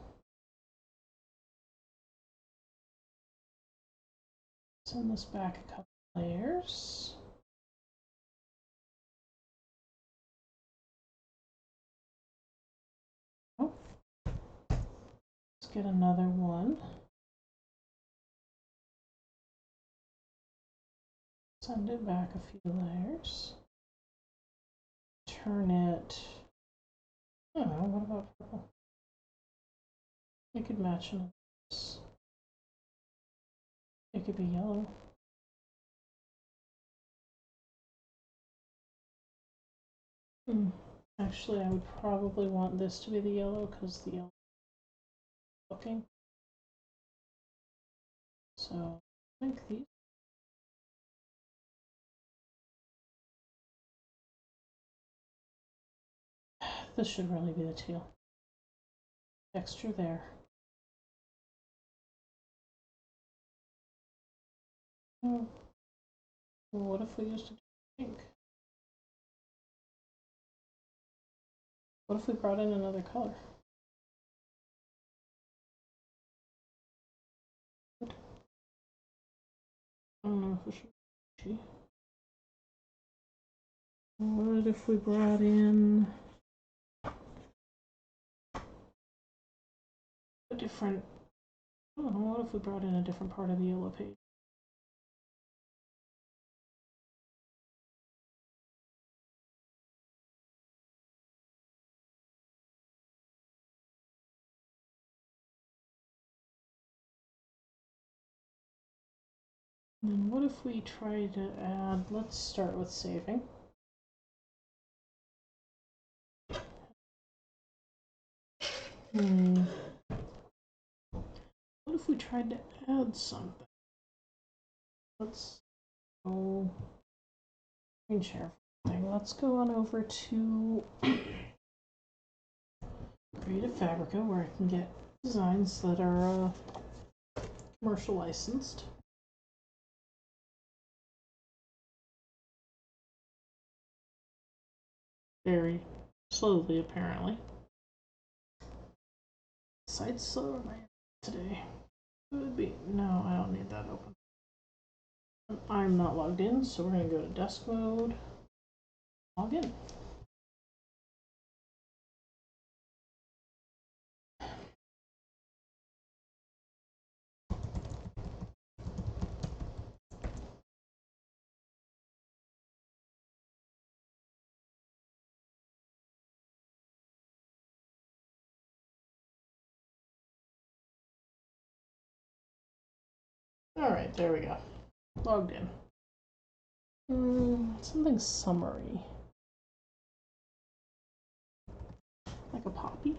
Send this back a couple layers. Oh, let's get another one. Send it back a few layers. Turn it. I don't know, what about purple? It could match in this. It could be yellow. Actually, I would probably want this to be the yellow because the yellow is looking. So I think these. This should really be the teal. Texture there. Oh, well, what if we used a pink? What if we brought in another color? I don't know if we should. What if we brought in a different, I don't know, what if we brought in a different part of the yellow page? And what if we try to add, let's start with saving. What if we we tried to add something. Let's go screen share thing. Let's go on over to Creative Fabrica where I can get designs that are commercial licensed. Very slowly, apparently. Site's slower today. Could be. No, I don't need that open. I'm not logged in, so we're going to go to desk mode. Log in. Alright, there we go. Logged in. Something summary. Like a poppy?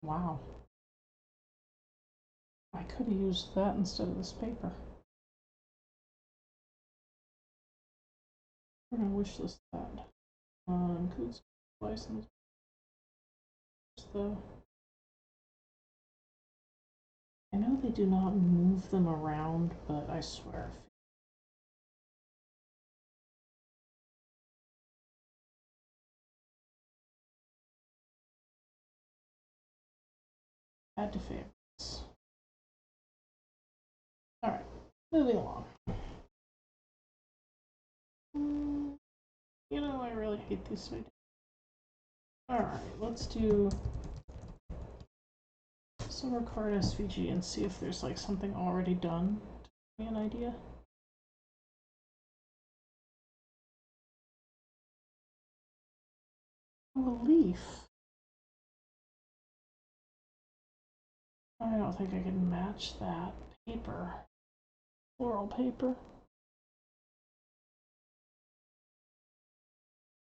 Wow. I could have used that instead of this paper. We're going to wish list that. Includes license. Though. I know they do not move them around, but I swear. Add to favorites. Alright, moving along. You know, I really hate these ideas. Alright, let's do summer card SVG and see if there's like something already done to give me an idea. Oh, a leaf. I don't think I can match that paper. Floral paper.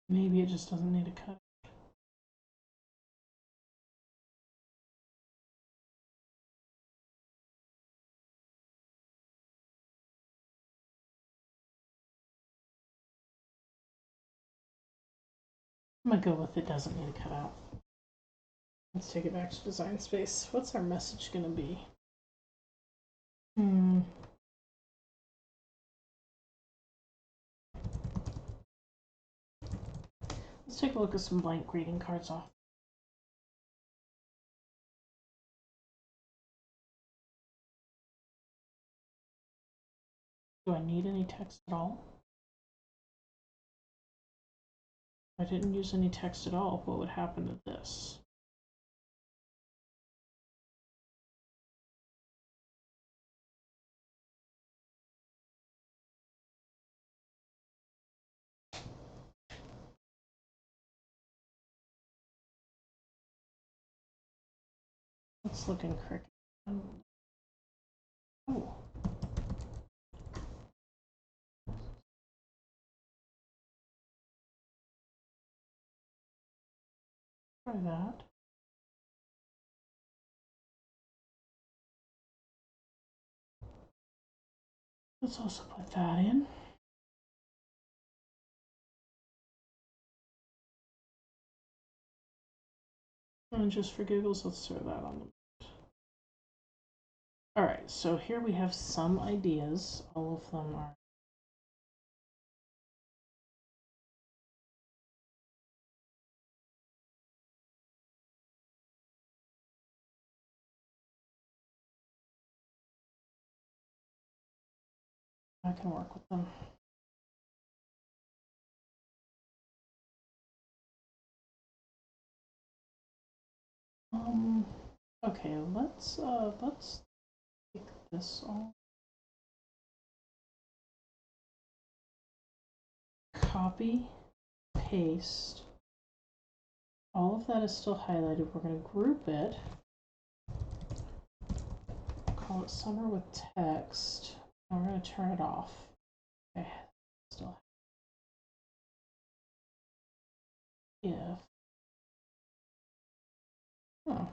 Maybe it just doesn't need a cut. I'm gonna go with it doesn't need a cutout. Let's take it back to Design Space. What's our message gonna be? Let's take a look at some blank greeting cards off. Do I need any text at all? If I didn't use any text at all, what would happen to this? Let's look in Cricut. Oh. Try that. Let's also put that in. And just for giggles, let's throw that on the. Alright, so here we have some ideas. All of them are. I can work with them. Okay, let's take this all. Copy, paste. All of that is still highlighted. We're going to group it. Call it summer with text. And we're going to turn it off. Okay, still. if, oh,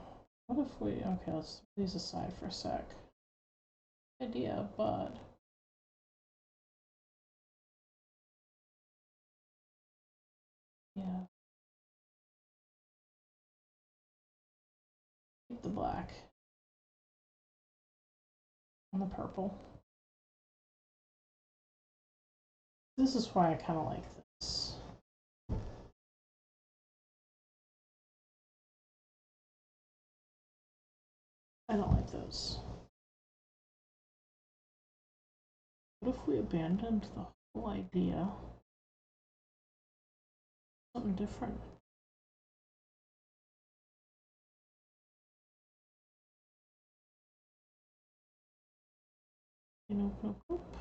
what if we, okay, let's put these aside for a sec. Idea, but yeah, keep the black and the purple. This is why I kind of like this. I don't like those. What if we abandoned the whole idea? Something different. Nope, nope, nope.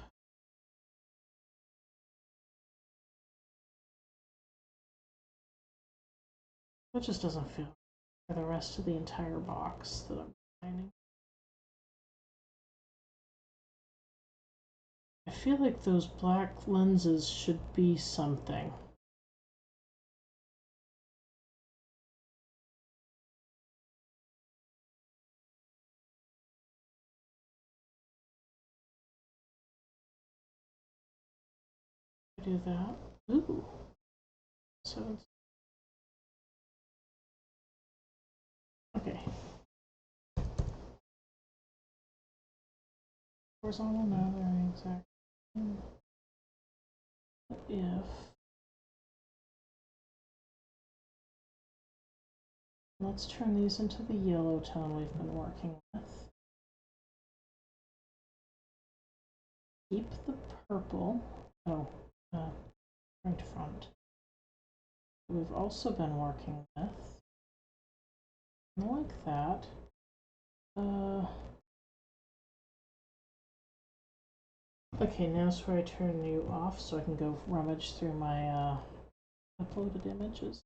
That just doesn't feel for the rest of the entire box that I'm designing. I feel like those black lenses should be something. Do that. Ooh. So it's okay. Horizontal, no, they're exact. If let's turn these into the yellow tone we've been working with. Keep the purple. Oh, right front. We've also been working with. I like that. Okay, now's where I turn you off so I can go rummage through my uploaded images.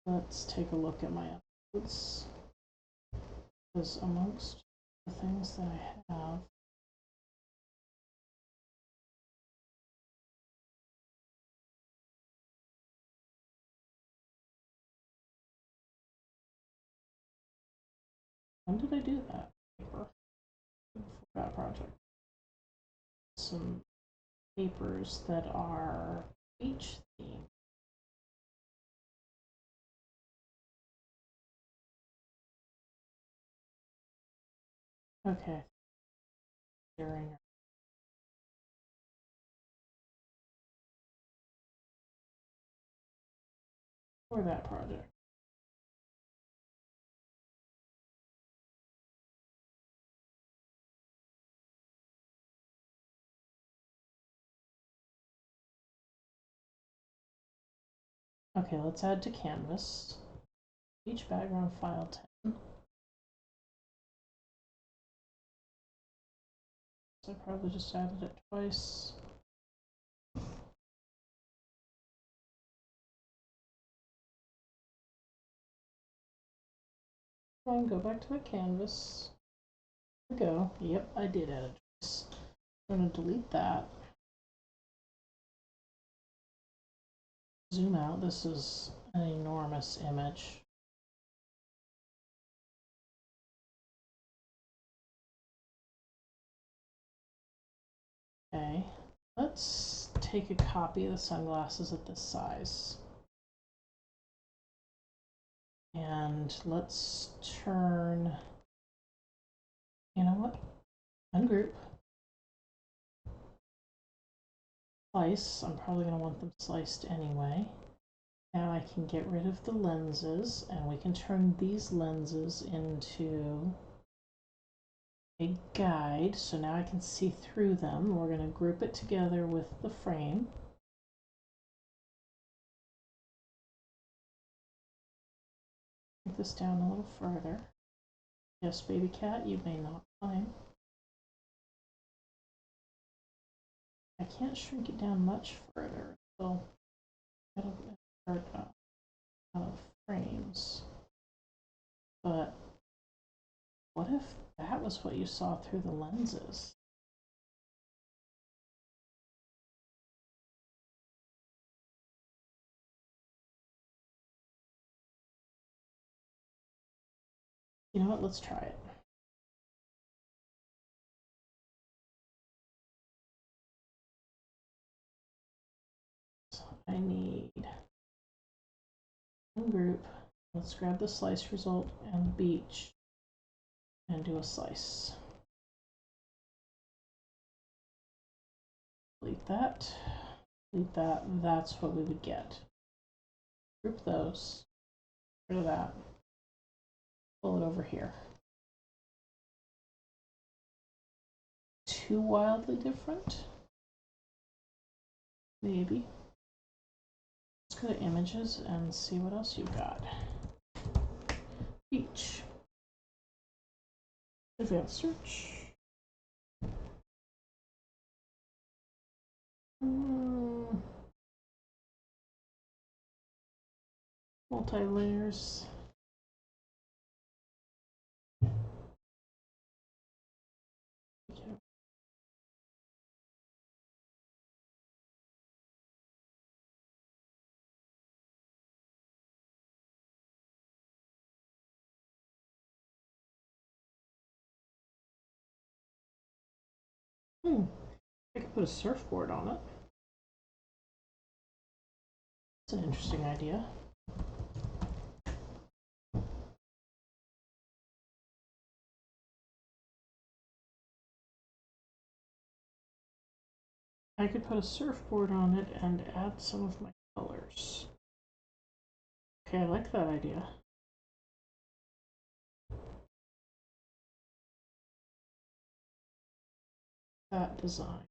Let's take a look at my uploads. Because amongst the things that I have, when did I do that? Paper. That project. Some papers that are beach themed. Okay. During for that project. Okay, let's add to canvas. Each background file 10. So I probably just added it twice. Fine, go back to the canvas. There we go. Yep, I did add it twice. I'm going to delete that. Zoom out. This is an enormous image. Okay, let's take a copy of the sunglasses at this size. And let's turn, you know what? Ungroup. Slice. I'm probably going to want them sliced anyway. Now I can get rid of the lenses and we can turn these lenses into a guide. So now I can see through them. We're going to group it together with the frame. Take this down a little further. Yes, baby cat, you may not climb. I can't shrink it down much further, so it'll start out of frames. But what if that was what you saw through the lenses. You know what? Let's try it. So I need one group. Let's grab the slice result and the beach and do a slice. Delete that. Delete that. That's what we would get. Group those. Rid of that. Pull it over here. Too wildly different? Maybe. Let's go to images and see what else you've got. Beach. Advanced search. Multi-layers. I could put a surfboard on it. That's an interesting idea. I could put a surfboard on it and add some of my colors. Okay, I like that idea. That design.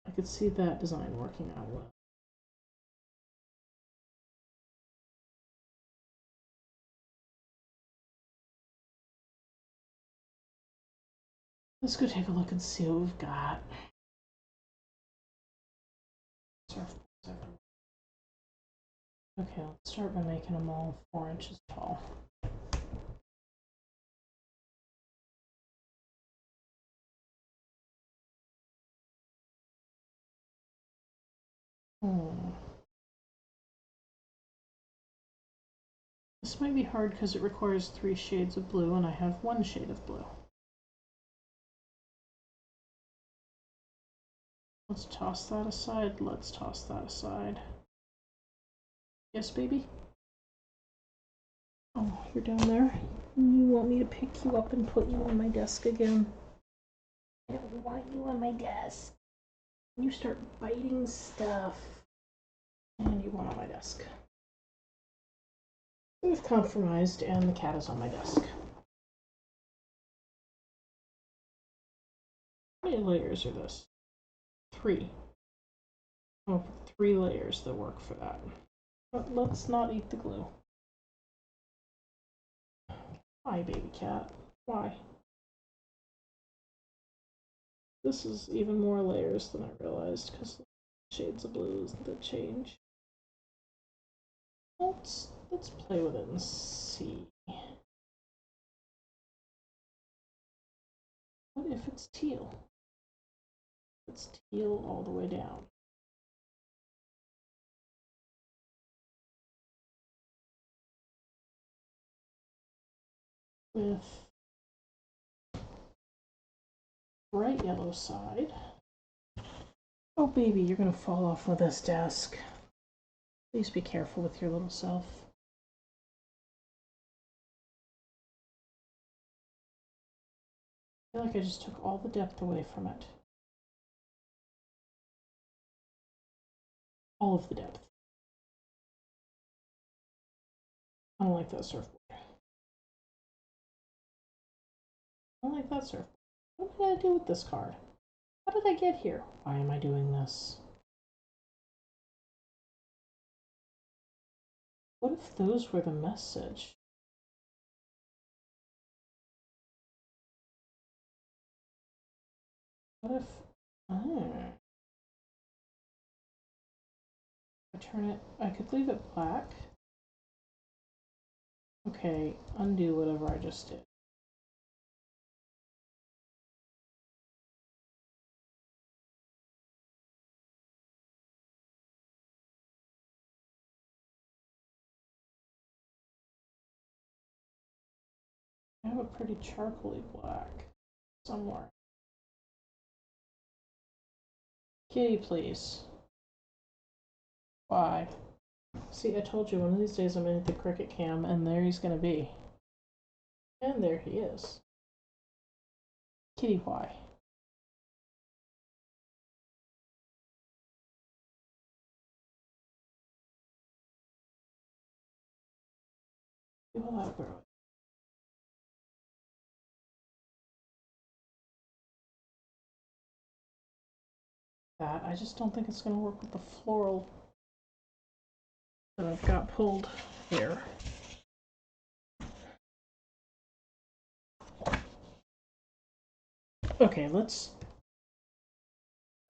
I could see that design working out well. Let's go take a look and see what we've got. Surfboards everywhere. Okay, let's start by making them all 4 inches tall. This might be hard because it requires 3 shades of blue and I have 1 shade of blue. Let's toss that aside. Let's toss that aside. Yes, baby? Oh, you're down there. You want me to pick you up and put you on my desk again? I don't want you on my desk. You start biting stuff. And you want on my desk. We've compromised and the cat is on my desk. How many layers are this? 3. Oh, 3 layers that work for that. But let's not eat the glue. Why, baby cat? Why? This is even more layers than I realized because shades of blues that change. Let's play with it and see. What if it's teal? It's teal all the way down. With bright yellow side. Oh baby, you're gonna fall off of this desk. Please be careful with your little self. I feel like I just took all the depth away from it. All of the depth. I don't like that surfboard. I don't like that surfboard. What am I gonna do with this card? How did I get here? Why am I doing this? What if those were the message? What if... Oh. I turn it... I could leave it black. Okay, undo whatever I just did. have a pretty charcoaly black somewhere. Kitty, please. Why? See, I told you one of these days I'm gonna hit the Cricut cam, and there he's gonna be. And there he is. Kitty, why? You allow grow. That I just don't think it's gonna work with the floral that I've got pulled here. Okay, let's.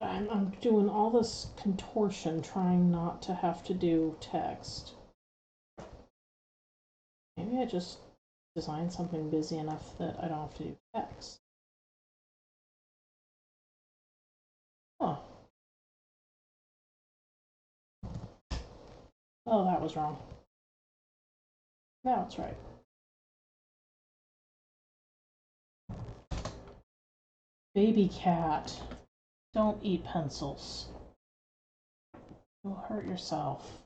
I'm doing all this contortion trying not to have to do text. Maybe I just design something busy enough that I don't have to do text. Oh. Oh, that was wrong. Now it's right. Baby cat, don't eat pencils. You'll hurt yourself.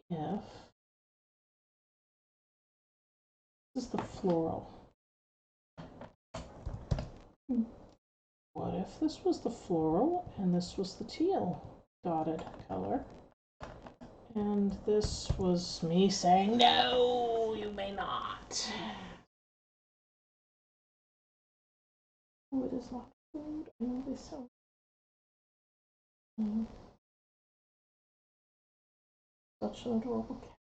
If this is the floral. What if this was the floral and this was the teal dotted color? And this was me saying, no, you may not. Oh, it is not food. I know they sell. Such an adorable cat.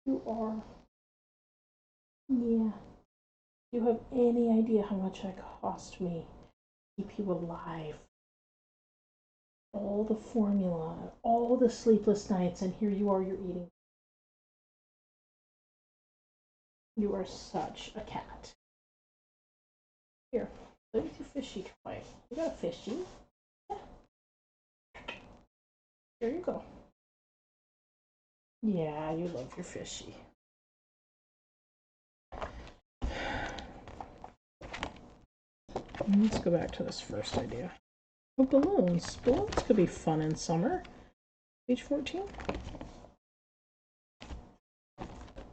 You are. Yeah. Do you have any idea how much it cost me to keep you alive? All the formula, all the sleepless nights, and here you are, you're eating. You are such a cat. Here, let me do fishy toy. You got a fishy? Yeah. There you go. Yeah, you love your fishy. Let's go back to this first idea. Oh, balloons. Balloons could be fun in summer. Page 14.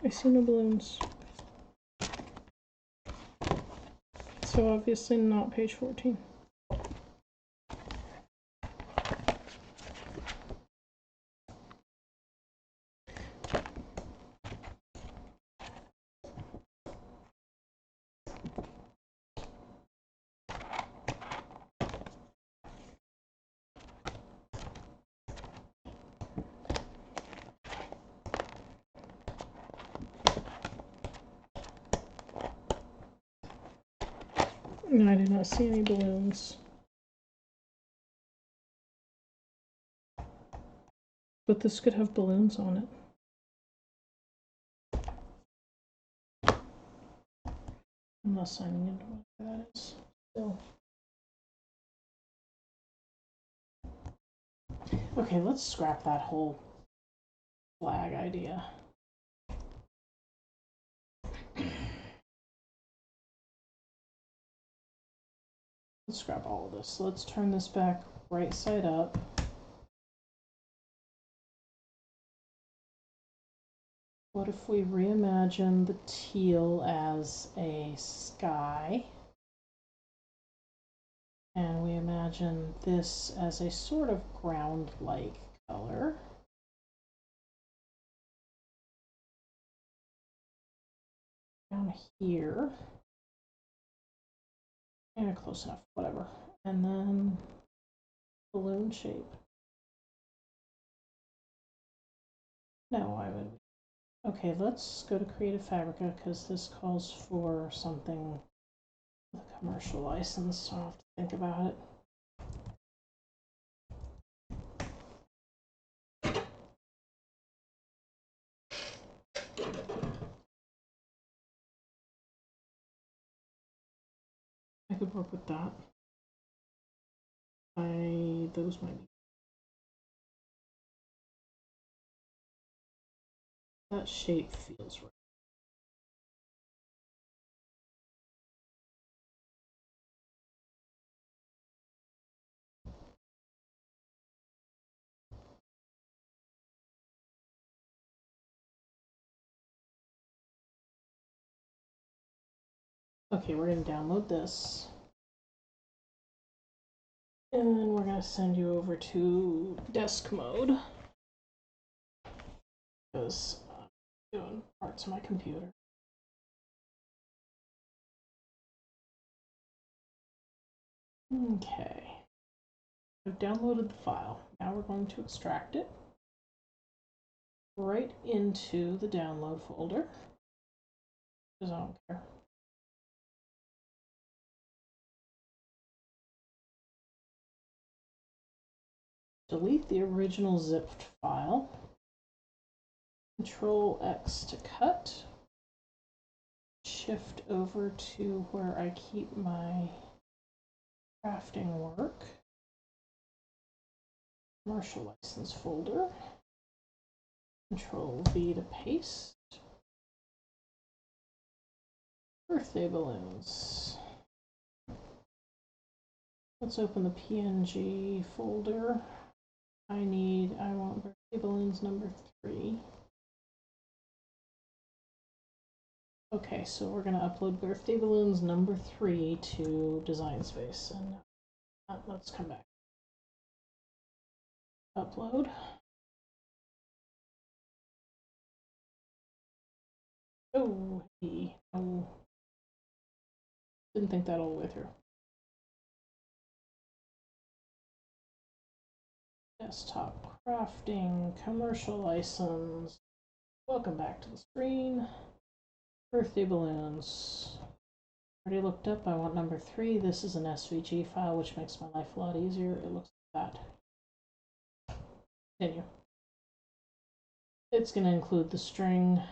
I see no balloons. So obviously not page 14. No, I did not see any balloons. But this could have balloons on it. I'm not signing into what that is. So. Okay, let's scrap that whole flag idea. Let's scrap all of this. So let's turn this back right side up. What if we reimagine the teal as a sky? And we imagine this as a sort of ground-like color. Down here. And close enough, whatever. And then balloon shape. No, I would. Okay, let's go to Creative Fabrica because this calls for something with a commercial license, so I'll have to think about it. I could work with that. Those might be That shape feels right. Okay, we're going to download this. And then we're going to send you over to desk mode. Because I'm doing parts of my computer. Okay. I've downloaded the file. Now we're going to extract it right into the download folder. Because I don't care. Delete the original zipped file. Control X to cut. Shift over to where I keep my crafting work. Commercial license folder. Control V to paste. Birthday balloons. Let's open the PNG folder. I want birthday balloons number 3. Okay, so we're going to upload birthday balloons number 3 to Design Space. And let's come back. Upload. Oh, oh. Didn't think that all the way through. Desktop crafting, commercial license. Welcome back to the screen. Birthday balloons. Already looked up. I want number 3. This is an SVG file, which makes my life a lot easier. It looks like that. Continue. It's going to include the string.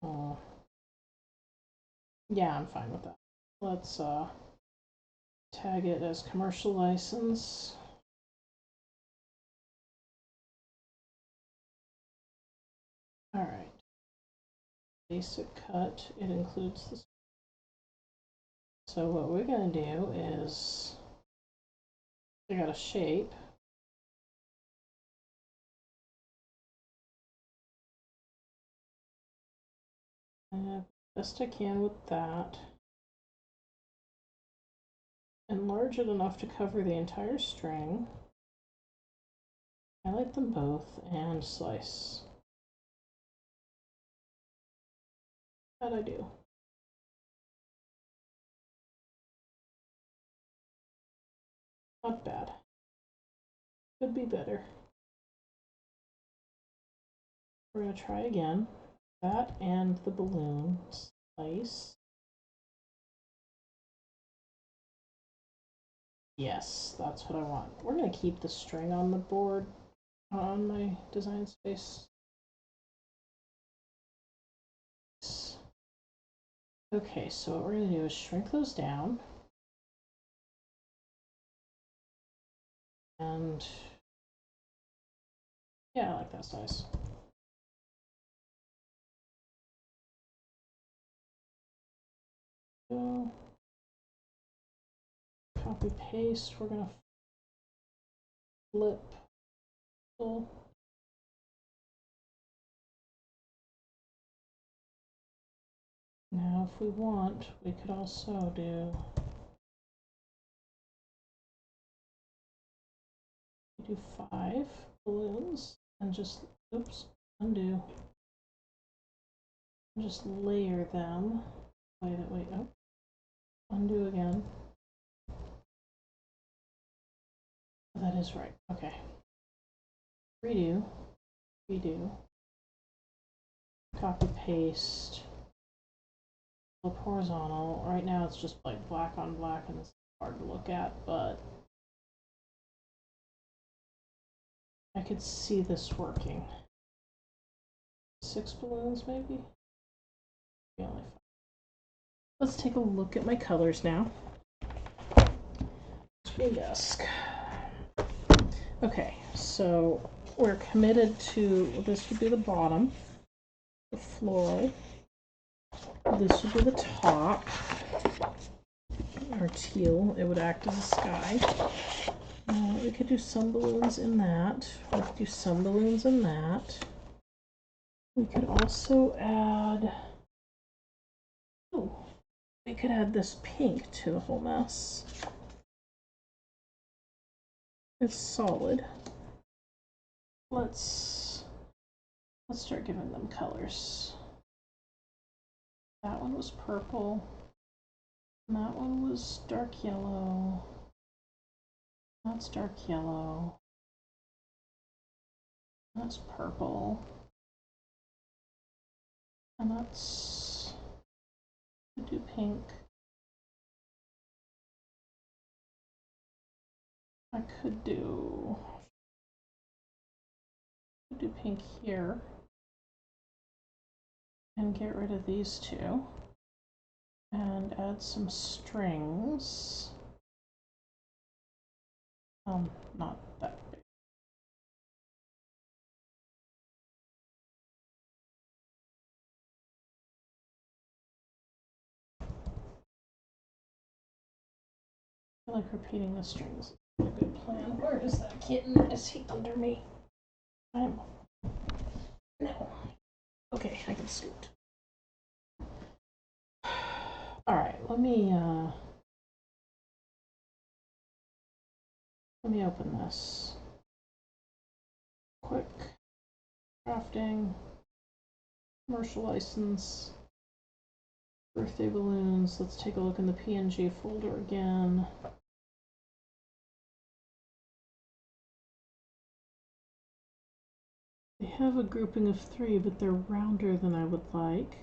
Oh. Yeah, I'm fine with that. Let's tag it as commercial license. All right. Basic cut. It includes this. So what we're going to do is, I got a shape. Best I can with that. Enlarge it enough to cover the entire string. Highlight them both and slice. That I do. Not bad. Could be better. We're going to try again. That and the balloon. Slice. Yes, that's what I want. We're going to keep the string on the board on my Design Space. Okay, so what we're going to do is shrink those down. And yeah, I like that size. So, copy paste. We're going to flip. Now, if we want, we could also do 5 balloons and just, oops, undo. And just layer them. Wait, oh, undo again. That is right. Okay. Redo. Redo. Copy paste. Flip horizontal. Right now it's just like black on black and it's hard to look at, but I could see this working. 6 balloons maybe? Only 5. Let's take a look at my colors now. Screen desk. Okay, so we're committed to, this would be the bottom, the floral. This would be the top, our teal. It would act as a sky. We could do some balloons in that. We could do some balloons in that. We could also add, oh, we could add this pink to the whole mess. It's solid. Let's start giving them colors. That one was purple. And that one was dark yellow. That's dark yellow. That's purple. And that's, I could do pink. I could do pink here and get rid of these two and add some strings. Not that big. I like repeating the strings. A good plan. Where is that kitten? Is he under me? No. Okay, I can scoot. All right, let me open this. Quick crafting, commercial license, birthday balloons. Let's take a look in the PNG folder again. They have a grouping of 3, but they're rounder than I would like.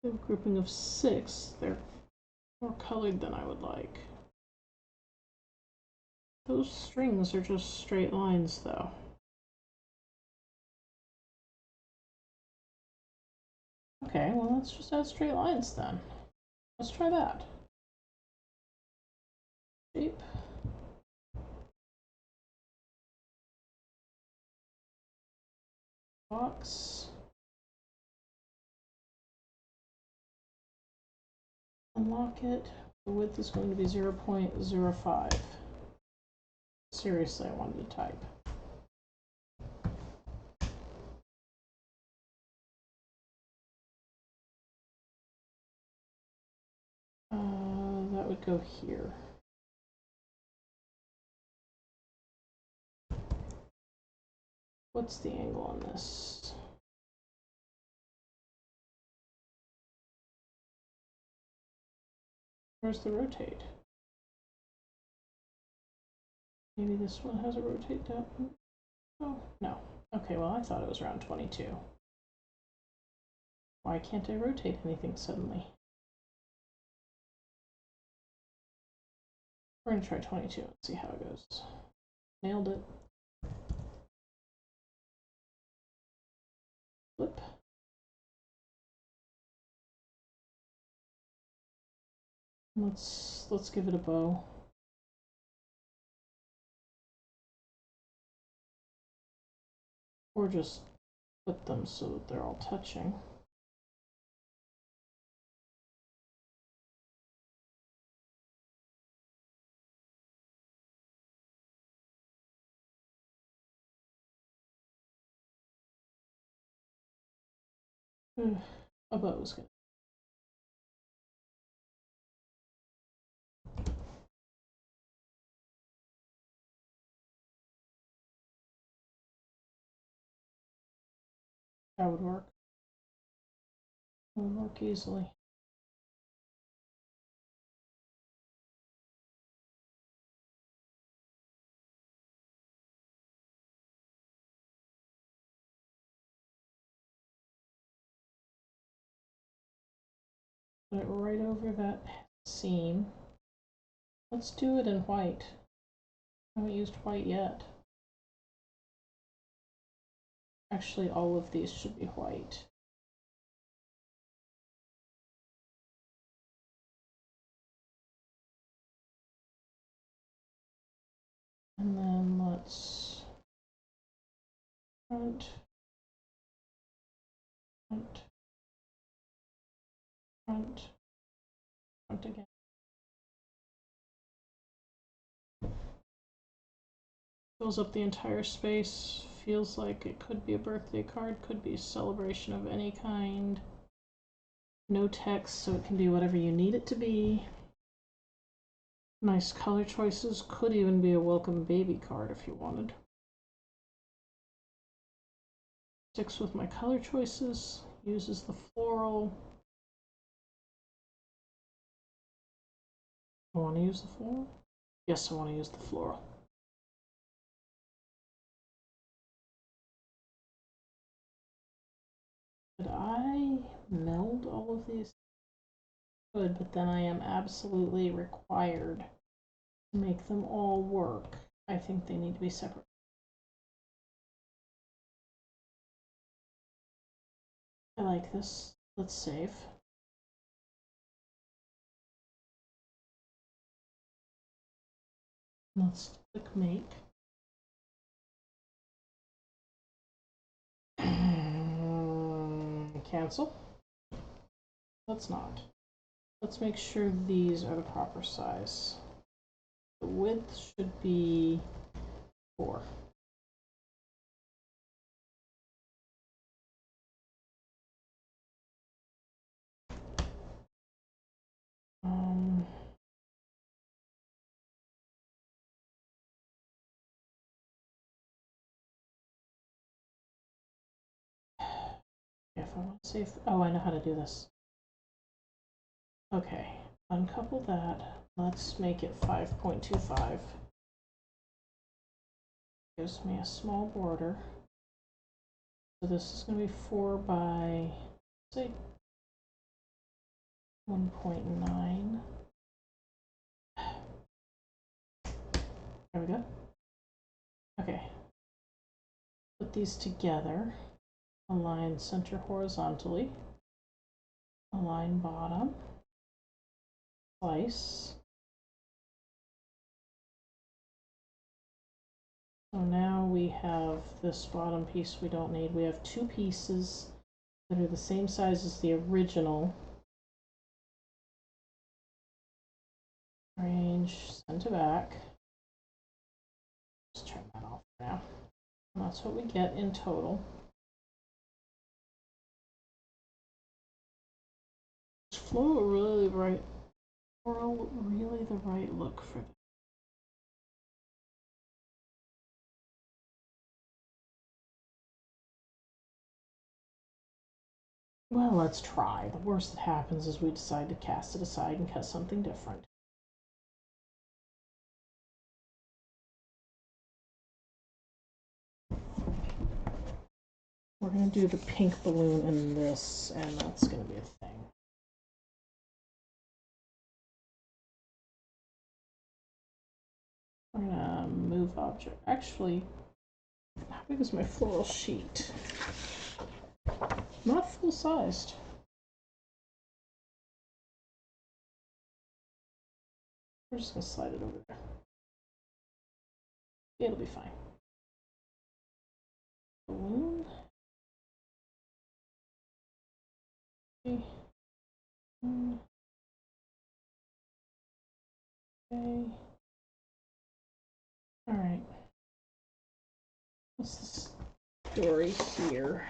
They have a grouping of 6. They're more colored than I would like. Those strings are just straight lines, though. Okay, well, let's just add straight lines then. Let's try that. Shape. Box. Unlock it. The width is going to be 0.05. Seriously, I wanted to type. That would go here. What's the angle on this? Where's the rotate? Maybe this one has a rotate down. Oh, no. Okay, well, I thought it was around 22. Why can't I rotate anything suddenly? We're going to try 22 and see how it goes. Nailed it. Flip. Let's give it a bow. Or just put them so that they're all touching. A bow is good. That would work. That would work easily. Put it right over that seam. Let's do it in white. I haven't used white yet. Actually, all of these should be white. And then let's front, front, front, front again. Fills up the entire space. Feels like it could be a birthday card, could be a celebration of any kind. No text, so it can be whatever you need it to be. Nice color choices. Could even be a welcome baby card if you wanted. Sticks with my color choices. Uses the floral. I want to use the floral? Yes, I want to use the floral. Could I meld all of these? Good, but then I am absolutely required to make them all work. I think they need to be separate. I like this. Let's save. Let's click make. Cancel. Let's not. Let's make sure these are the proper size. The width should be 4. If I want to save, oh, I know how to do this. Okay, uncouple that. Let's make it 5.25. Gives me a small border. So this is going to be 4 by, say, 1.9. There we go. Okay. Put these together. Align center horizontally. Align bottom. Slice. So now we have this bottom piece we don't need. We have 2 pieces that are the same size as the original. Arrange, send to back. Just turn that off for now. And that's what we get in total. Is floral really right? Floral really the right look for this? Well, let's try. The worst that happens is we decide to cast it aside and cut something different. We're going to do the pink balloon in this, and that's going to be a thing. We're going to move object. Actually, how big is my floral sheet? Not full-sized. We're just going to slide it over there. It'll be fine. Balloon. Okay. Okay. All right. What's the story here?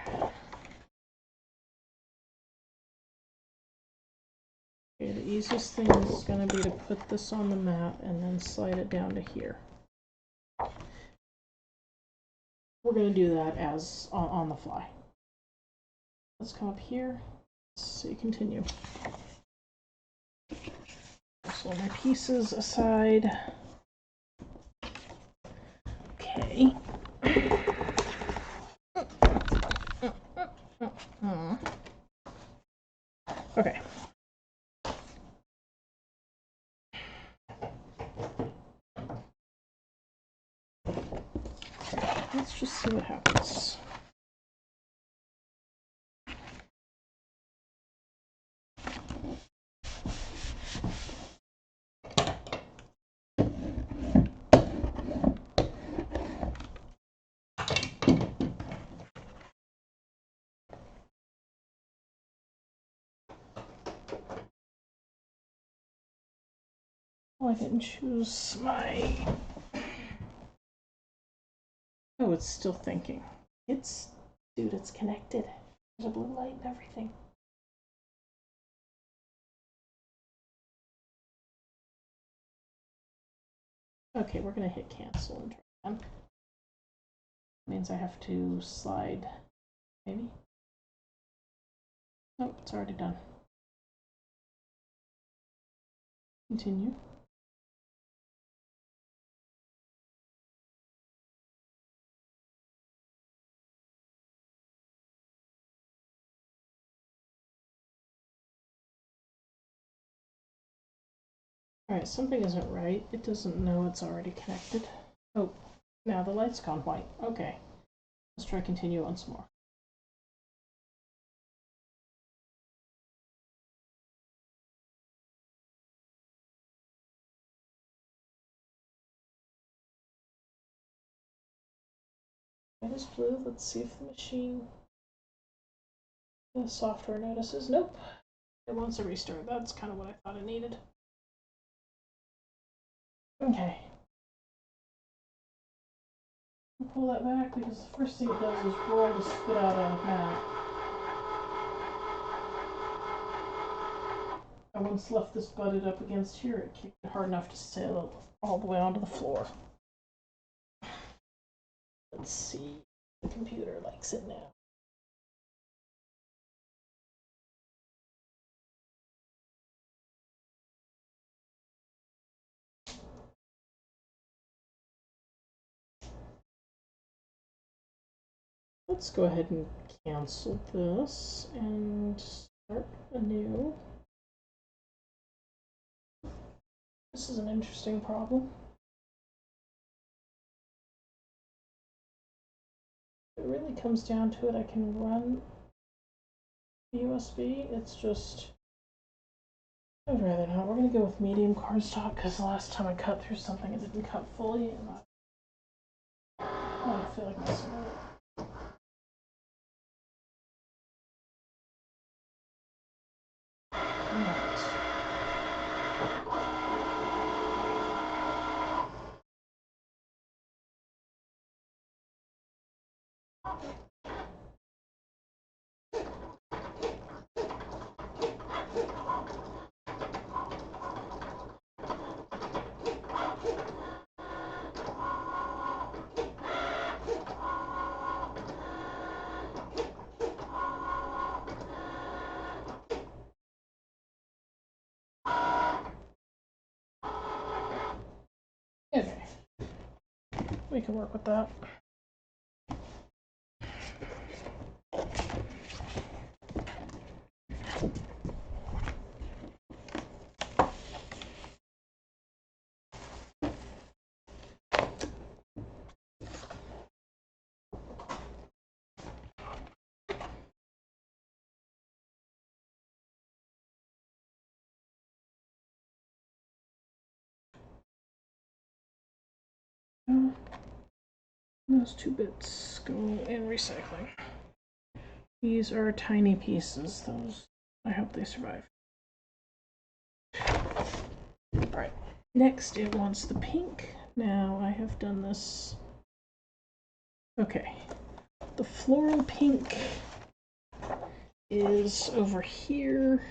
Okay, the easiest thing is going to be to put this on the mat and then slide it down to here. We're going to do that as on the fly. Let's come up here. Let's see, continue. So my pieces aside. Okay. Okay. Let's just see what happens. Oh, I didn't choose my... Oh, it's still thinking. Dude, it's connected. There's a blue light and everything. Okay, we're gonna hit cancel and try again. Means I have to slide, maybe? Nope, it's already done. Continue. Alright, something isn't right. It doesn't know it's already connected. Oh, now the light's gone white. Okay. Let's try continue once more. It is blue. Let's see if the machine, the software notices. Nope. It wants a restart. That's kind of what I thought it needed. Okay. I'll pull that back because the first thing it does is roll to spit out a map. I once left this butted up against here. It kicked it hard enough to sail all the way onto the floor. Let's see. The computer likes it now. Let's go ahead and cancel this and start anew. This is an interesting problem. If it really comes down to it, I can run USB. It's just, I'd rather not. We're going to go with medium cardstock because the last time I cut through something, it didn't cut fully, and I don't feel like messing with it. Okay, we can work with that. Those 2 bits go in recycling. These are tiny pieces. Those, I hope they survive. Alright, next it wants the pink. Now I have done this. Okay, the floral pink is over here.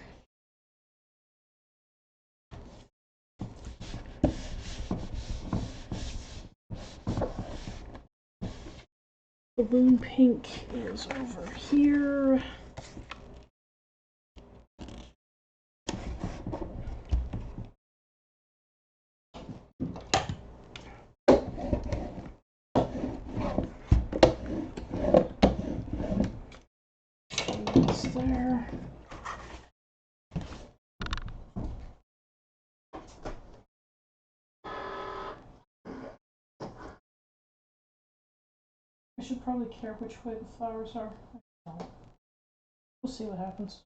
Balloon pink is over here. It's there. I should probably care which way the flowers are. We'll see what happens.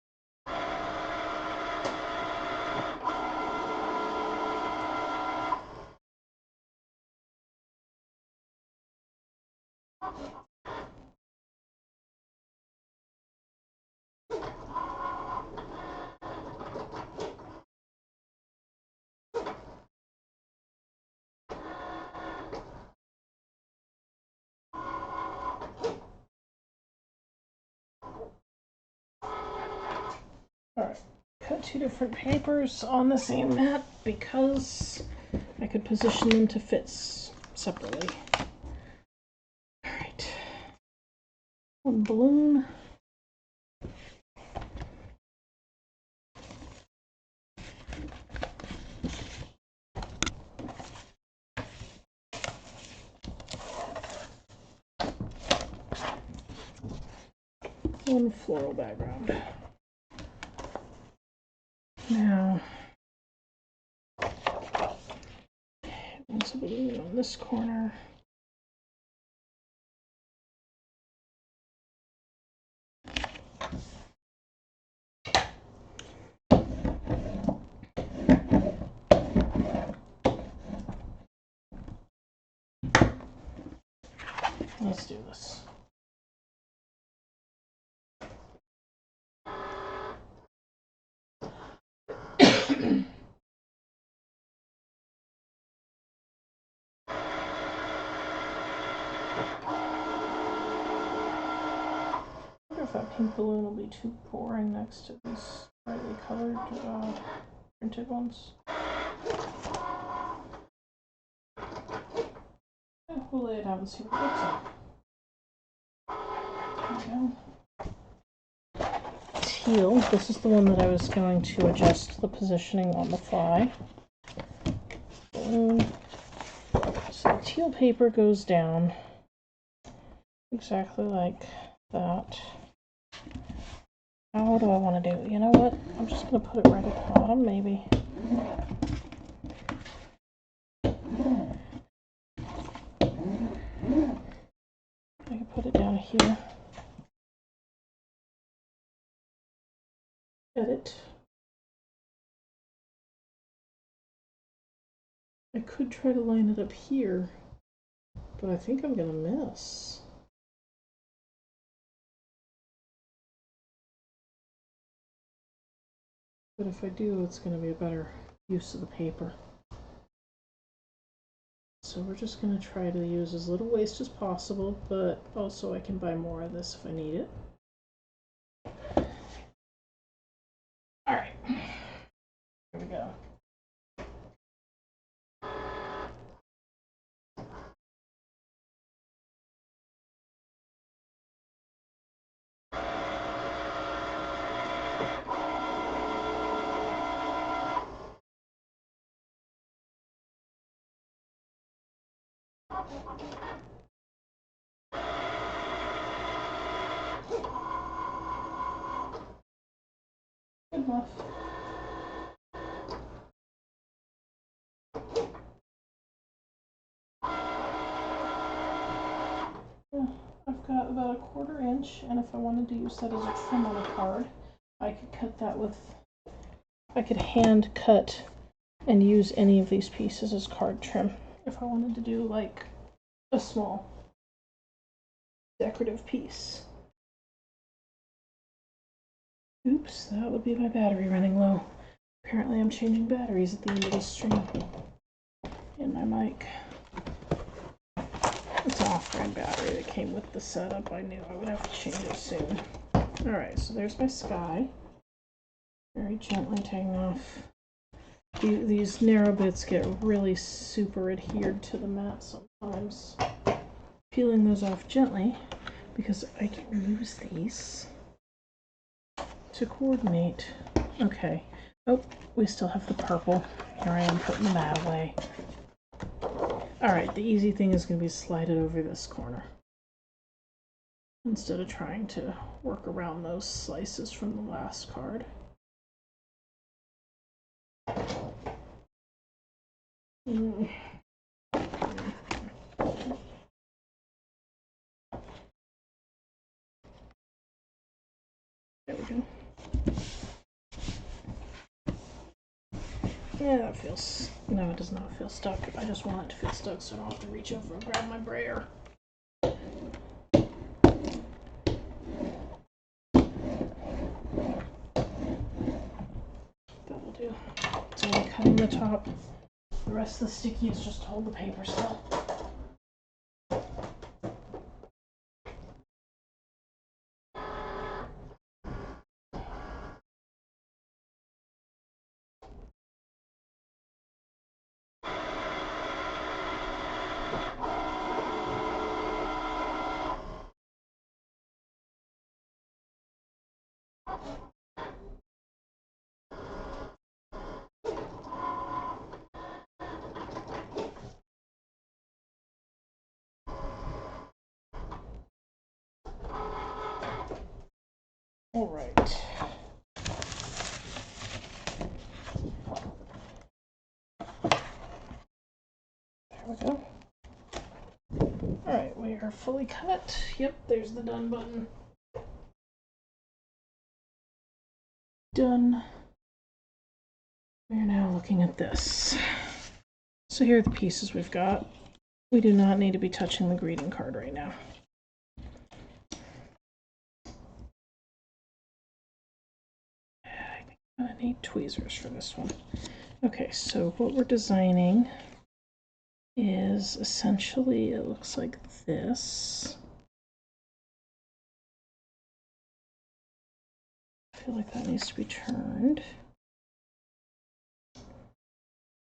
Alright, cut two different papers on the same mat because I could position them to fit separately. Alright, one balloon. One floral background. Now, there's a balloon on this corner. Let's do this. I wonder if that pink balloon will be too boring next to these brightly colored printed ones. Yeah, we'll lay it out and see what it looks like. There we go. Teal. This is the one that I was going to adjust the positioning on the fly. Balloon. So the teal paper goes down exactly like that. Now what do I want to do? You know what? I'm just going to put it right at the bottom, maybe. I can put it down here. Edit. I could try to line it up here, but I think I'm going to miss. But if I do, it's going to be a better use of the paper. So we're just going to try to use as little waste as possible, but also I can buy more of this if I need it. All right, here we go. Good enough. Yeah, I've got about a 1/4 inch, and if I wanted to use that as a trim on a card, I could cut that with, I could hand cut and use any of these pieces as card trim if I wanted to do like a small decorative piece. Oops, that would be my battery running low. Apparently I'm changing batteries at the end of this stream in my mic. It's an off-brand battery that came with the setup. I knew I would have to change it soon. Alright, so there's my sky. Very gently taking off. These narrow bits get really super adhered to the mat sometimes. Peeling those off gently because I can use these to coordinate. Okay. Oh, we still have the purple. Here I am putting the mat away. Alright, the easy thing is going to be slide it over this corner instead of trying to work around those slices from the last card. There we go. Yeah, that feels... No, it does not feel stuck. I just want it to feel stuck so I don't have to reach over and grab my brayer. That'll do. It's only cutting the top. The rest of the sticky is just to hold the paper still. All right. There we go. All right, we are fully cut. Yep, there's the done button. Done. We're now looking at this. So here are the pieces we've got. We do not need to be touching the greeting card right now. I think I'm gonna need tweezers for this one. Okay, so what we're designing is essentially, it looks like this. I feel like that needs to be turned.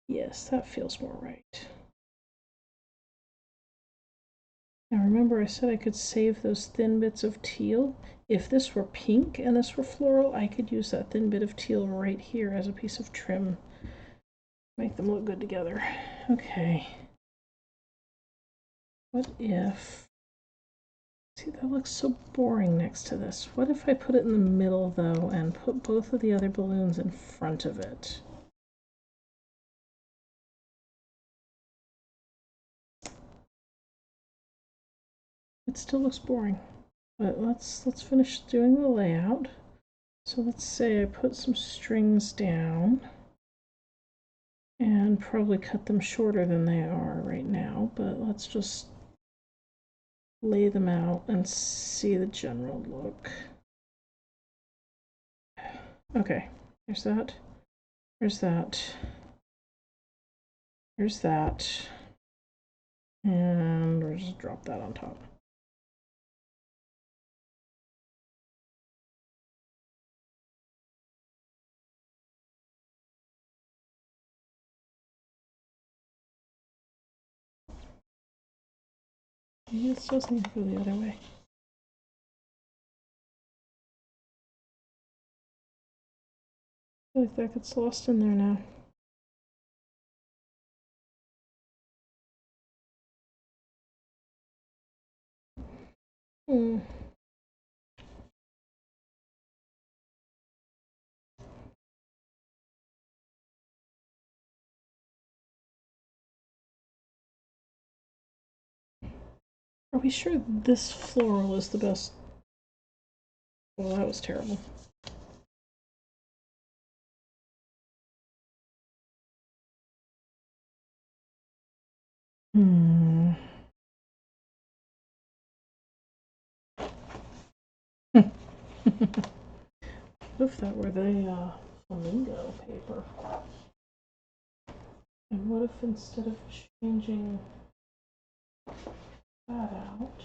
Yes, that feels more right. Now remember I said I could save those thin bits of teal. If this were pink and this were floral, I could use that thin bit of teal right here as a piece of trim. Make them look good together. Okay. What if... See, that looks so boring next to this. What if I put it in the middle, though, and put both of the other balloons in front of it? It still looks boring, but let's finish doing the layout. So let's say I put some strings down and probably cut them shorter than they are right now, but let's just lay them out and see the general look. Okay, there's that. There's that. There's that. And we'll just drop that on top. Maybe it still needs to go the other way. I feel like that gets lost in there now. Hmm. Are we sure this floral is the best? Well, that was terrible. Hmm. What if that were the flamingo paper? And what if instead of changing that out,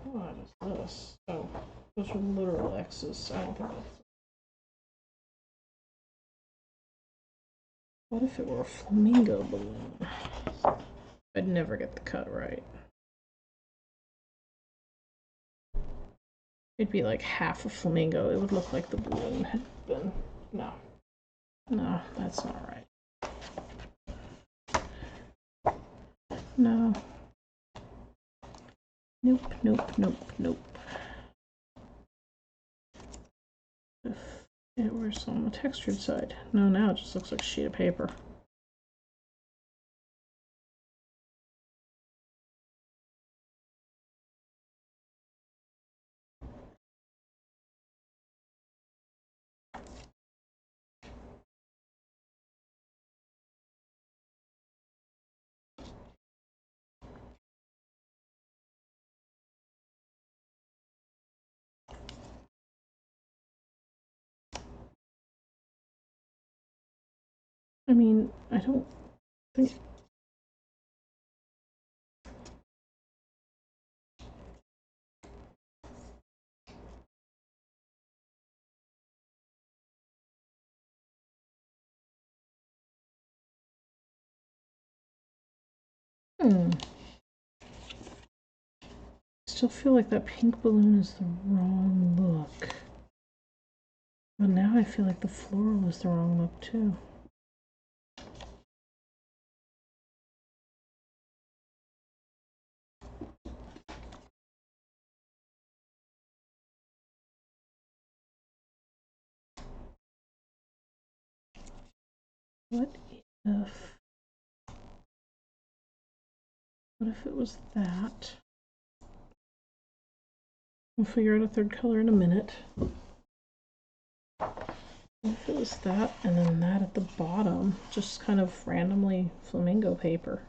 what is this? Oh, those are literal X's. I don't think that's... What if it were a flamingo balloon? I'd never get the cut right. It'd be like half a flamingo. It would look like the balloon had been... No. No, that's not right. No. Nope, nope, nope, nope. If it was on the textured side. No, now it just looks like a sheet of paper. I mean, I don't think... Still feel like that pink balloon is the wrong look. But now I feel like the floral is the wrong look too. What if it was that? We'll figure out a third color in a minute. What if it was that and then that at the bottom, just kind of randomly flamingo paper?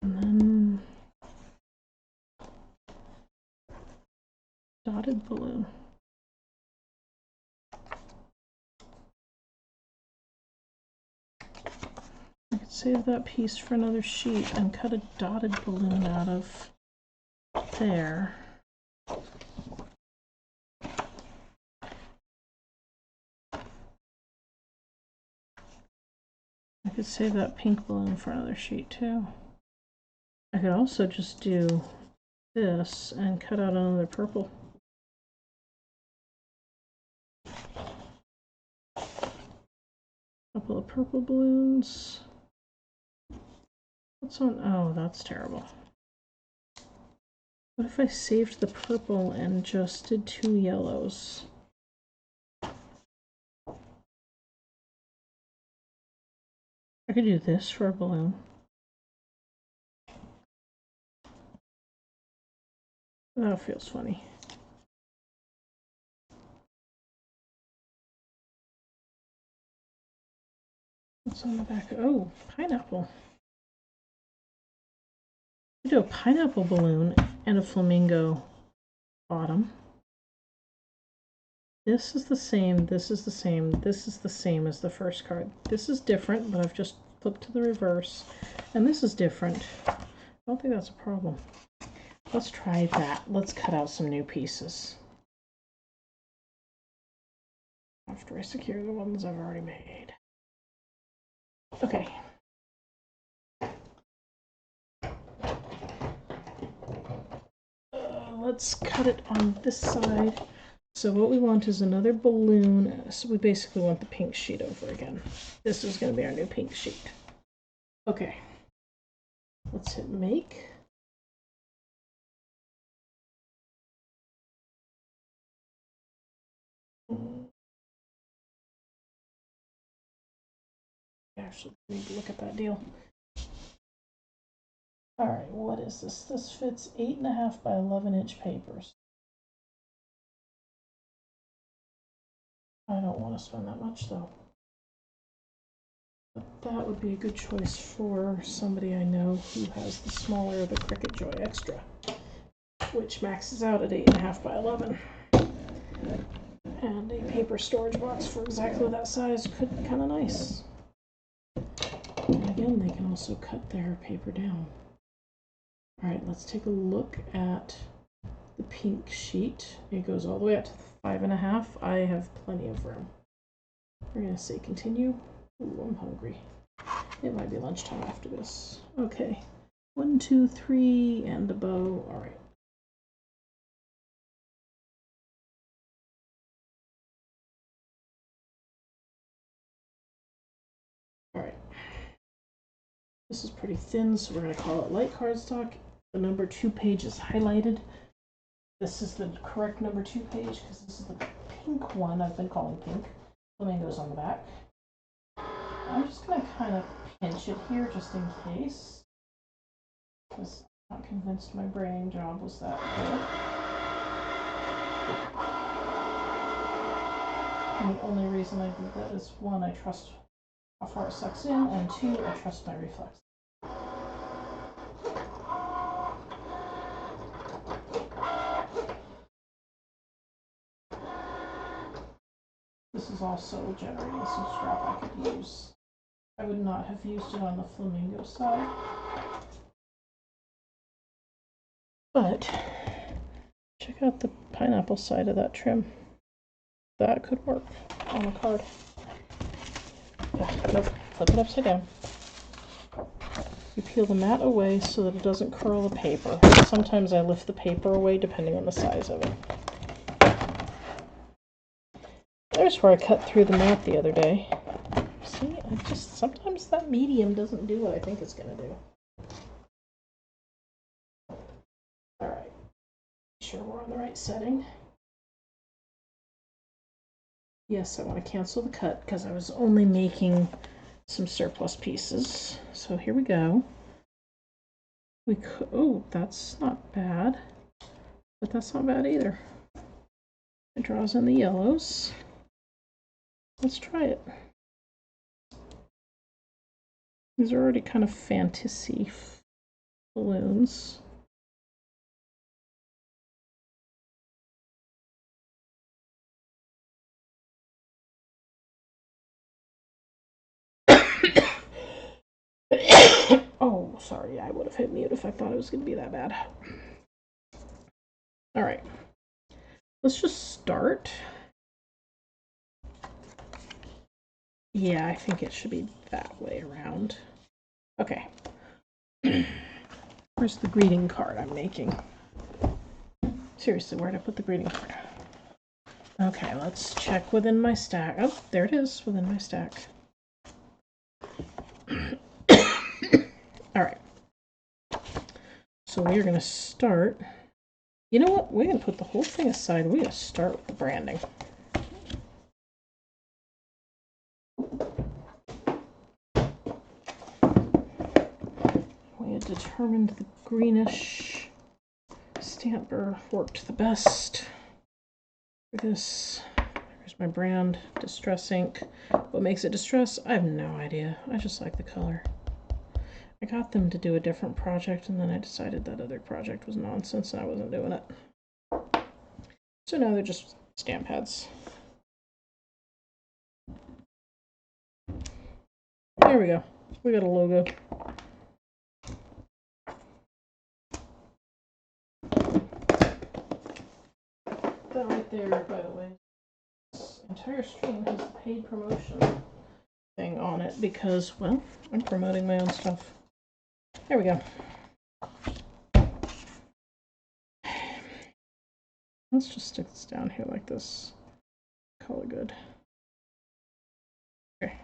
And then dotted balloon. I could save that piece for another sheet and cut a dotted balloon out of there. I could save that pink balloon for another sheet too. I could also just do this and cut out another purple. Couple of purple balloons. What's on? Oh, that's terrible. What if I saved the purple and just did 2 yellows? I could do this for a balloon. That feels funny. What's on the back? Oh, pineapple. I do a pineapple balloon and a flamingo bottom. This is the same, this is the same, this is the same as the first card. This is different, but I've just flipped to the reverse. And this is different. I don't think that's a problem. Let's try that. Let's cut out some new pieces after I secure the ones I've already made. Okay. Let's cut it on this side. So what we want is another balloon. So we basically want the pink sheet over again. This is going to be our new pink sheet. Okay. Let's hit make. Actually, need to look at that deal. All right, what is this? This fits 8.5 by 11-inch papers. I don't want to spend that much though. But that would be a good choice for somebody I know who has the smaller, the Cricut Joy Extra, which maxes out at 8.5 by 11. And a paper storage box for exactly that size could be kind of nice. And again, they can also cut their paper down. All right, let's take a look at the pink sheet. It goes all the way up to 5.5. I have plenty of room. We're gonna say continue. Ooh, I'm hungry. It might be lunchtime after this. Okay, 1, 2, 3, and a bow. All right. All right. This is pretty thin, so we're going to call it light cardstock. The number 2 page is highlighted. This is the correct number 2 page because this is the pink one I've been calling pink. Flamingos on the back. I'm just going to kind of pinch it here just in case, because I'm not convinced my branding job was that good. And the only reason I did that is 1, I trust how far it sucks in, and 2, I trust my reflex. This is also generating some scrap I could use. I would not have used it on the flamingo side. But check out the pineapple side of that trim. That could work on a card. Nope, flip it upside down. You peel the mat away so that it doesn't curl the paper. Sometimes I lift the paper away depending on the size of it. There's where I cut through the mat the other day. See, sometimes that medium doesn't do what I think it's gonna do. All right, sure we're on the right setting. Yes, I want to cancel the cut because I was only making some surplus pieces. So here we go. We could, oh, that's not bad, but that's not bad either. It draws in the yellows. Let's try it. These are already kind of fantasy balloons. Oh, sorry, I would have hit mute if I thought it was going to be that bad. All right, let's just start. Yeah, I think it should be that way around. Okay. Where's the greeting card I'm making? Seriously, where'd I put the greeting card? Okay, let's check within my stack. Oh, there it is, within my stack. All right. So we're going to start. You know what? We're going to put the whole thing aside. We're going to start with the branding. We had determined the greenish stamper worked the best for this. Here's my brand, Distress Ink. What makes it Distress? I have no idea. I just like the color. I got them to do a different project, and then I decided that other project was nonsense and I wasn't doing it. So now they're just stamp pads. There we go. We got a logo. That right there, by the way, this entire stream has the paid promotion thing on it because, well, I'm promoting my own stuff. There we go. Let's just stick this down here like this. Color good. Okay.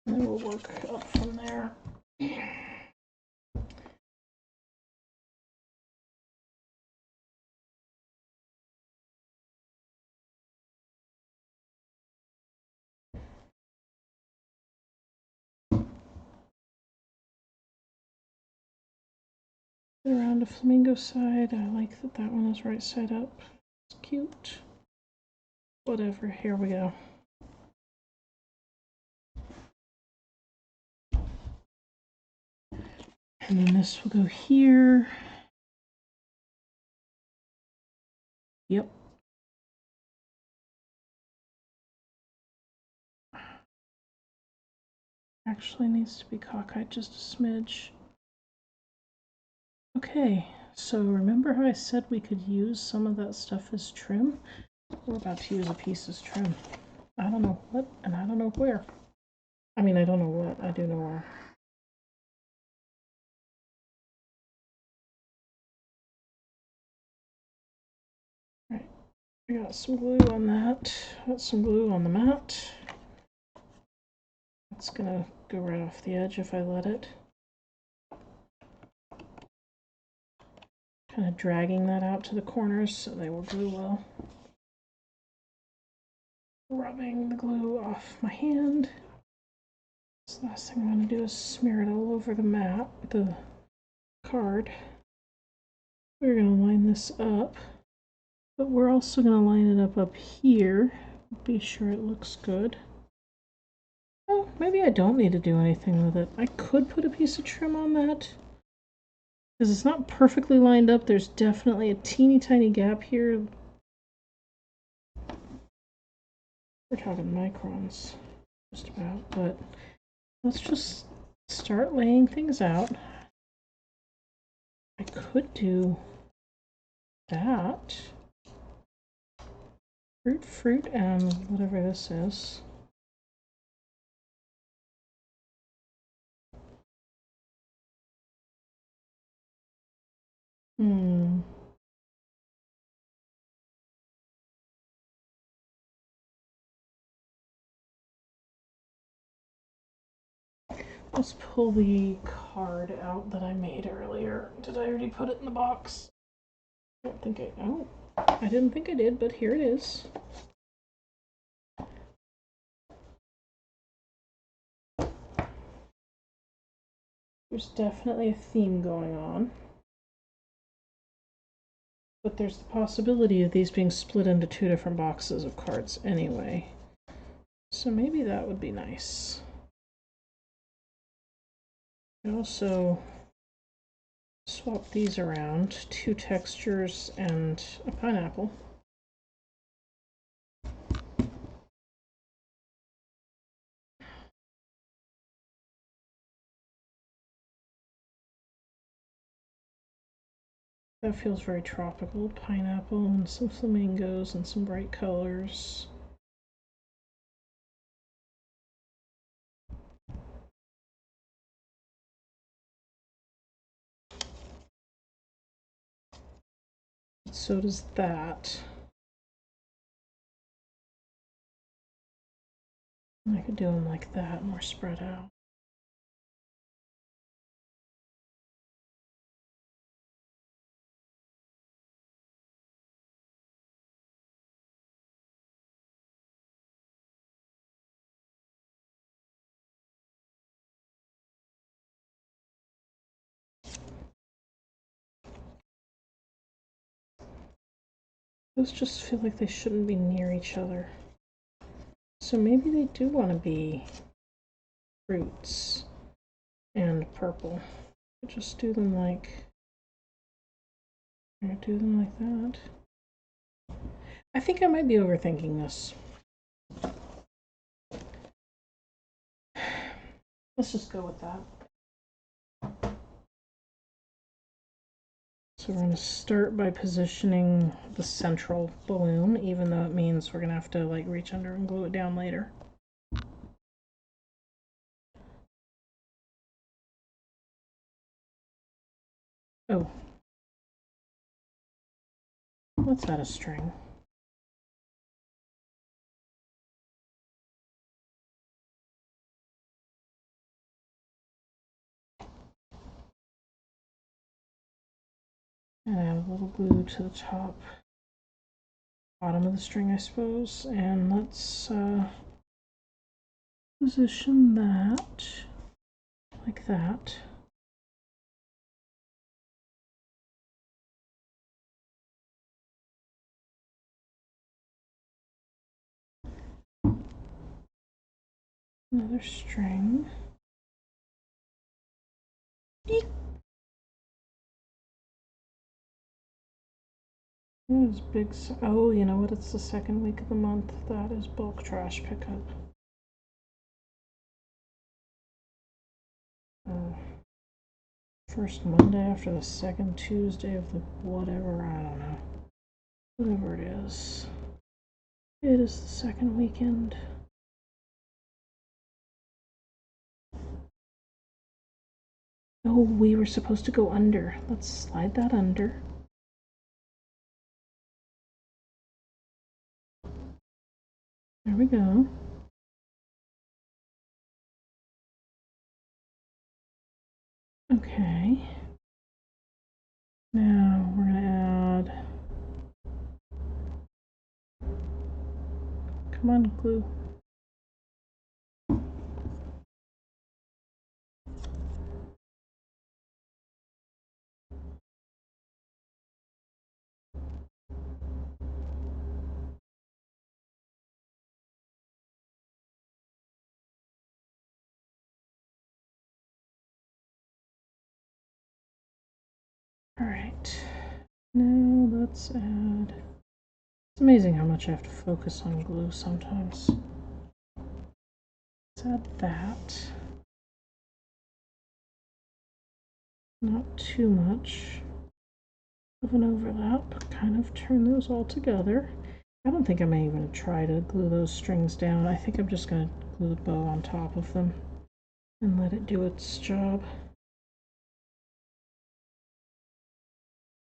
And then we'll work up from there. Around the flamingo side. I like that that one is right side up. It's cute. Whatever, here we go. And then this will go here. Yep. Actually needs to be cockeyed just a smidge. Okay, so remember how I said we could use some of that stuff as trim? We're about to use a piece as trim. I don't know what, and I don't know where. I mean, I don't know what, I do know where. Alright, I got some glue on that. Got some glue on the mat. It's gonna go right off the edge if I let it. Kind of dragging that out to the corners so they will glue well. Rubbing the glue off my hand. So the last thing I'm going to do is smear it all over the mat, the card. We're going to line this up, but we're also going to line it up here. Be sure it looks good. Oh, maybe I don't need to do anything with it. I could put a piece of trim on that. Because it's not perfectly lined up. There's definitely a teeny tiny gap here. We're talking microns, just about, but let's just start laying things out. I could do that. Fruit, and whatever this is. Let's pull the card out that I made earlier. Did I already put it in the box? I don't think oh, I didn't think I did, but here it is. There's definitely a theme going on. But there's the possibility of these being split into two different boxes of cards anyway. So maybe that would be nice. I also swap these around, two textures and a pineapple. That feels very tropical. Pineapple and some flamingos and some bright colors. So does that. I could do them like that, more spread out. Those just feel like they shouldn't be near each other. So maybe they do want to be fruits and purple. Just do them like that. I think I might be overthinking this. Let's just go with that. So we're going to start by positioning the central balloon, even though it means we're going to have to like reach under and glue it down later. Oh. What's that, a string? And add a little glue to the top, bottom of the string, I suppose. And let's position that like that. Another string. Eek. That is big. Oh, you know what? It's the second week of the month. That is bulk trash pickup. First Monday after the second Tuesday of the whatever, I don't know. Whatever it is. It is the second weekend. Oh, we were supposed to go under. Let's slide that under. There we go. Okay. Now we're gonna add. Come on, glue. All right. Now let's add. It's amazing how much I have to focus on glue sometimes. Let's add that. Not too much of an overlap. Kind of turn those all together. I don't think I'm even going to try to glue those strings down. I think I'm just going to glue the bow on top of them and let it do its job.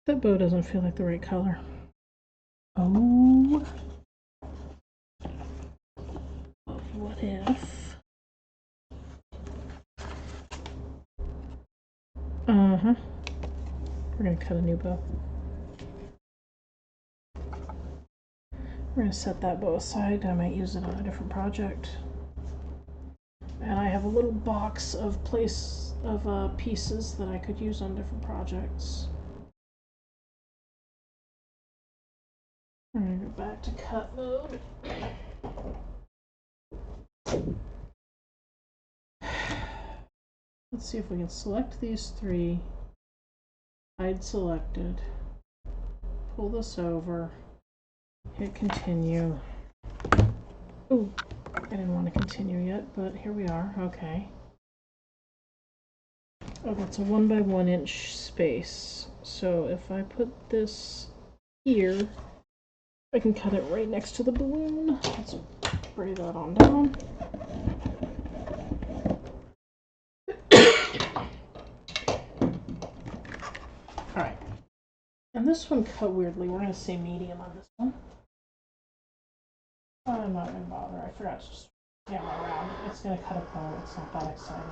That bow doesn't feel like the right color. Oh, what if Uh-huh. We're going to cut a new bow. We're going to set that bow aside. I might use it on a different project. And I have a little box of pieces that I could use on different projects. We're going to go back to cut mode. Let's see if we can select these three. Hide selected. Pull this over. Hit continue. Ooh, I didn't want to continue yet, but here we are. Okay. Oh, that's a 1 by 1 inch space. So if I put this here, I can cut it right next to the balloon. Let's spray that on down. Alright. And this one cut weirdly. We're going to say medium on this one. I'm not going to bother. I forgot to just camera around. It's going to cut a bow. It's not that exciting.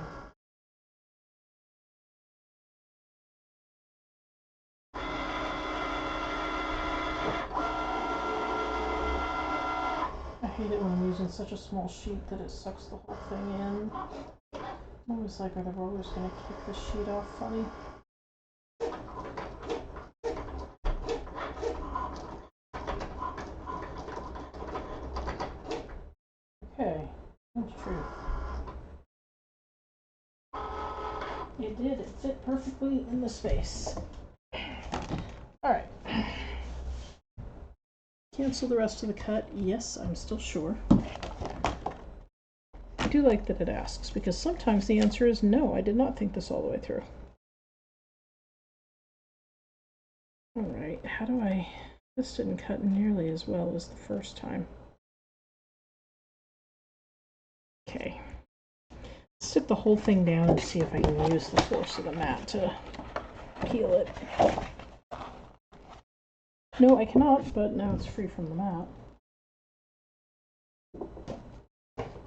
I hate it when I'm using such a small sheet that it sucks the whole thing in. I'm always like, are the rollers going to kick the sheet off funny? Okay, that's true. It did. It fit perfectly in the space. Alright. Cancel the rest of the cut. Yes, I'm still sure. I do like that it asks, because sometimes the answer is no, I did not think this all the way through. Alright, how do I... This didn't cut nearly as well as the first time. Okay. Stick the whole thing down and see if I can use the force of the mat to peel it. No, I cannot, but now it's free from the mat.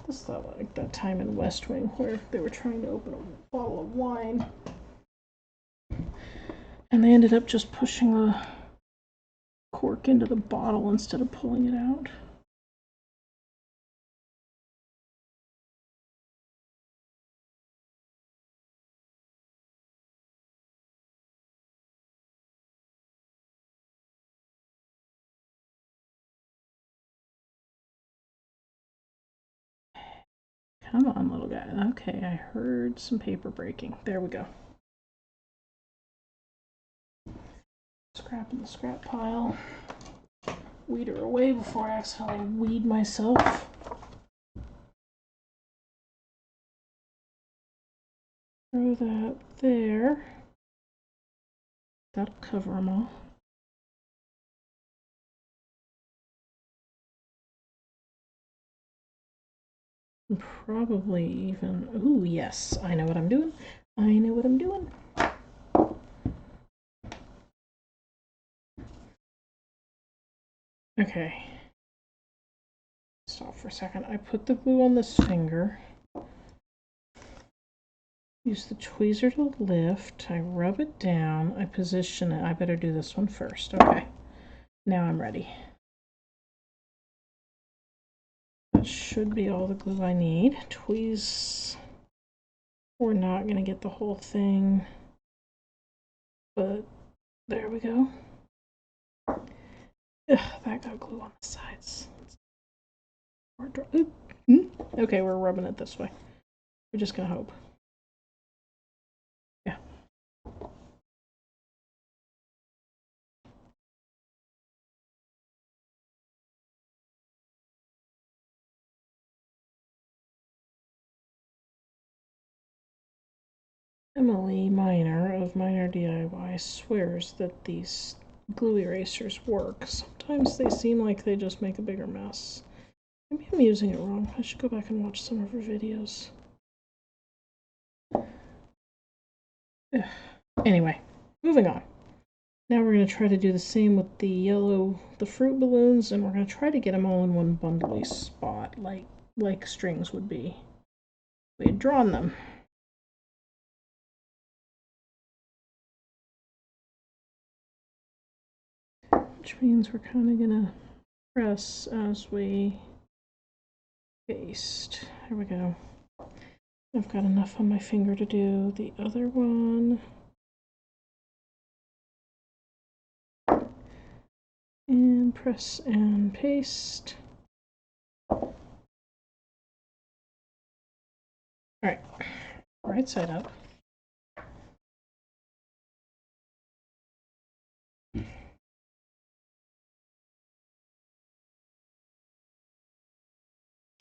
This felt like that time in West Wing where they were trying to open a bottle of wine. And they ended up just pushing the cork into the bottle instead of pulling it out. Come on, little guy. Okay, I heard some paper breaking. There we go. Scrap in the scrap pile. Weed her away before I accidentally weed myself. Throw that there. That'll cover them all. And probably even... Ooh, yes. I know what I'm doing. I know what I'm doing. Okay. Stop for a second. I put the glue on this finger. Use the tweezer to lift. I rub it down. I position it. I better do this one first. Okay. Now I'm ready. That should be all the glue I need. Tweeze. We're not going to get the whole thing, but there we go. Ugh, that got glue on the sides. Okay, we're rubbing it this way. We're just going to hope. Yeah. Emily Miner of Miner DIY swears that these glue erasers work. Sometimes they seem like they just make a bigger mess. Maybe I'm using it wrong. I should go back and watch some of her videos. Ugh. Anyway, moving on. Now we're going to try to do the same with the fruit balloons, and we're going to try to get them all in one bundly spot, like strings would be. We had drawn them. which means we're kind of gonna press as we paste. There we go. I've got enough on my finger to do the other one. And press and paste. All right, right side up.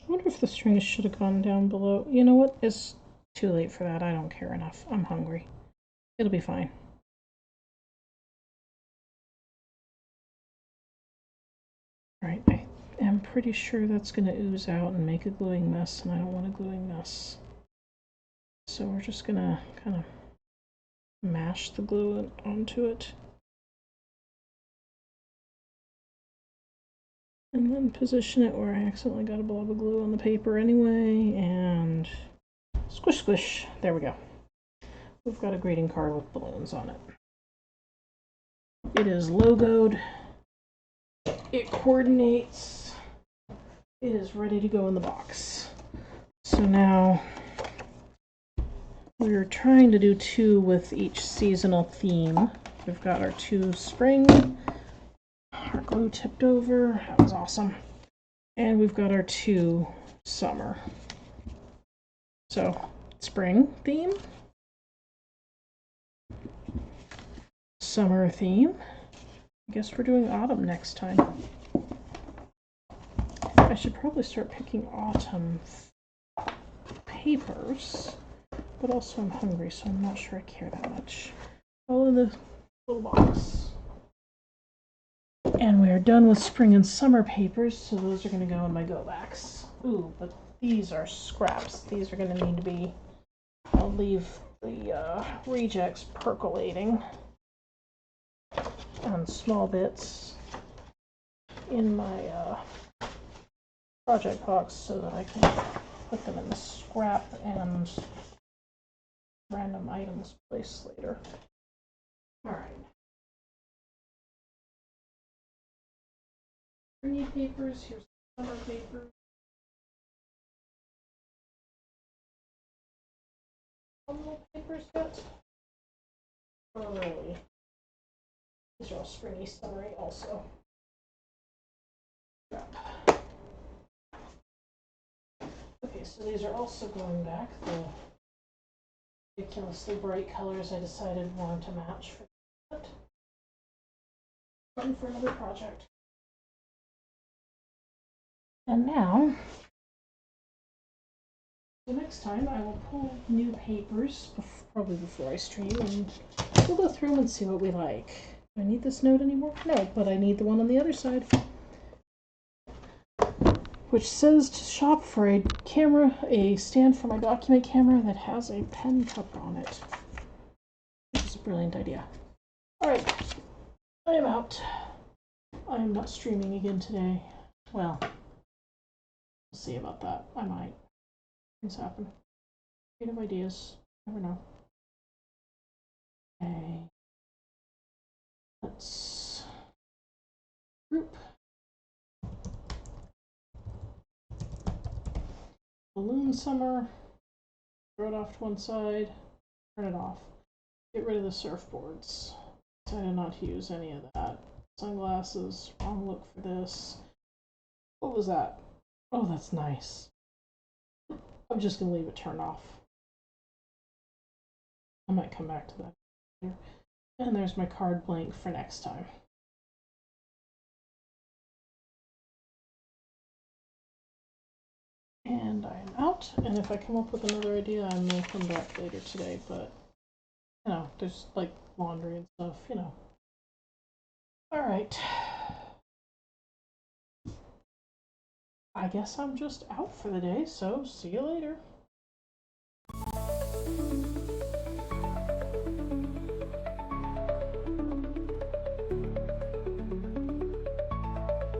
I wonder if the strings should have gone down below. You know what? It's too late for that. I don't care enough. I'm hungry. It'll be fine. All right, I am pretty sure that's going to ooze out and make a gluing mess, and I don't want a gluing mess. So we're just going to kind of mash the glue onto it. And then position it where I accidentally got a blob of glue on the paper anyway, and squish, squish. There we go. We've got a greeting card with balloons on it. It is logoed. It coordinates. It is ready to go in the box. So now we're trying to do 2 with each seasonal theme. We've got our 2 spring. Our glue tipped over. That was awesome. And we've got our 2 summer. So, spring theme. Summer theme. I guess we're doing autumn next time. I should probably start picking autumn papers, but also I'm hungry, so I'm not sure I care that much. All in the little box. And we are done with spring and summer papers, so those are going to go in my go backs. Ooh, but these are scraps. These are going to need to be, I'll leave the rejects percolating on small bits in my project box so that I can put them in the scrap and random items place later. All right. Springy papers, here's summer papers. Little papers yet? Early. These are all springy, summery also. Scrap. Okay, so these are also going back. The ridiculously bright colors I decided wanted to match for that. Fun for another project. And now, the next time I will pull new papers, probably before I stream, and we'll go through them and see what we like. Do I need this note anymore? No, but I need the one on the other side, which says to shop for a camera, a stand for my document camera that has a pen cover on it. Which is a brilliant idea. Alright, I am out. I am not streaming again today. Well, we'll see about that. I might. Things happen. Creative ideas. Never know. Okay. Let's group. Balloon summer. Throw it off to one side. Turn it off. Get rid of the surfboards. Decided not to use any of that. Sunglasses. Wrong look for this. What was that? Oh, that's nice. I'm just going to leave it turned off. I might come back to that later. And there's my card blank for next time. And I'm out. And if I come up with another idea, I may come back later today. But, you know, there's like laundry and stuff, you know. Alright. I guess I'm just out for the day, so see you later.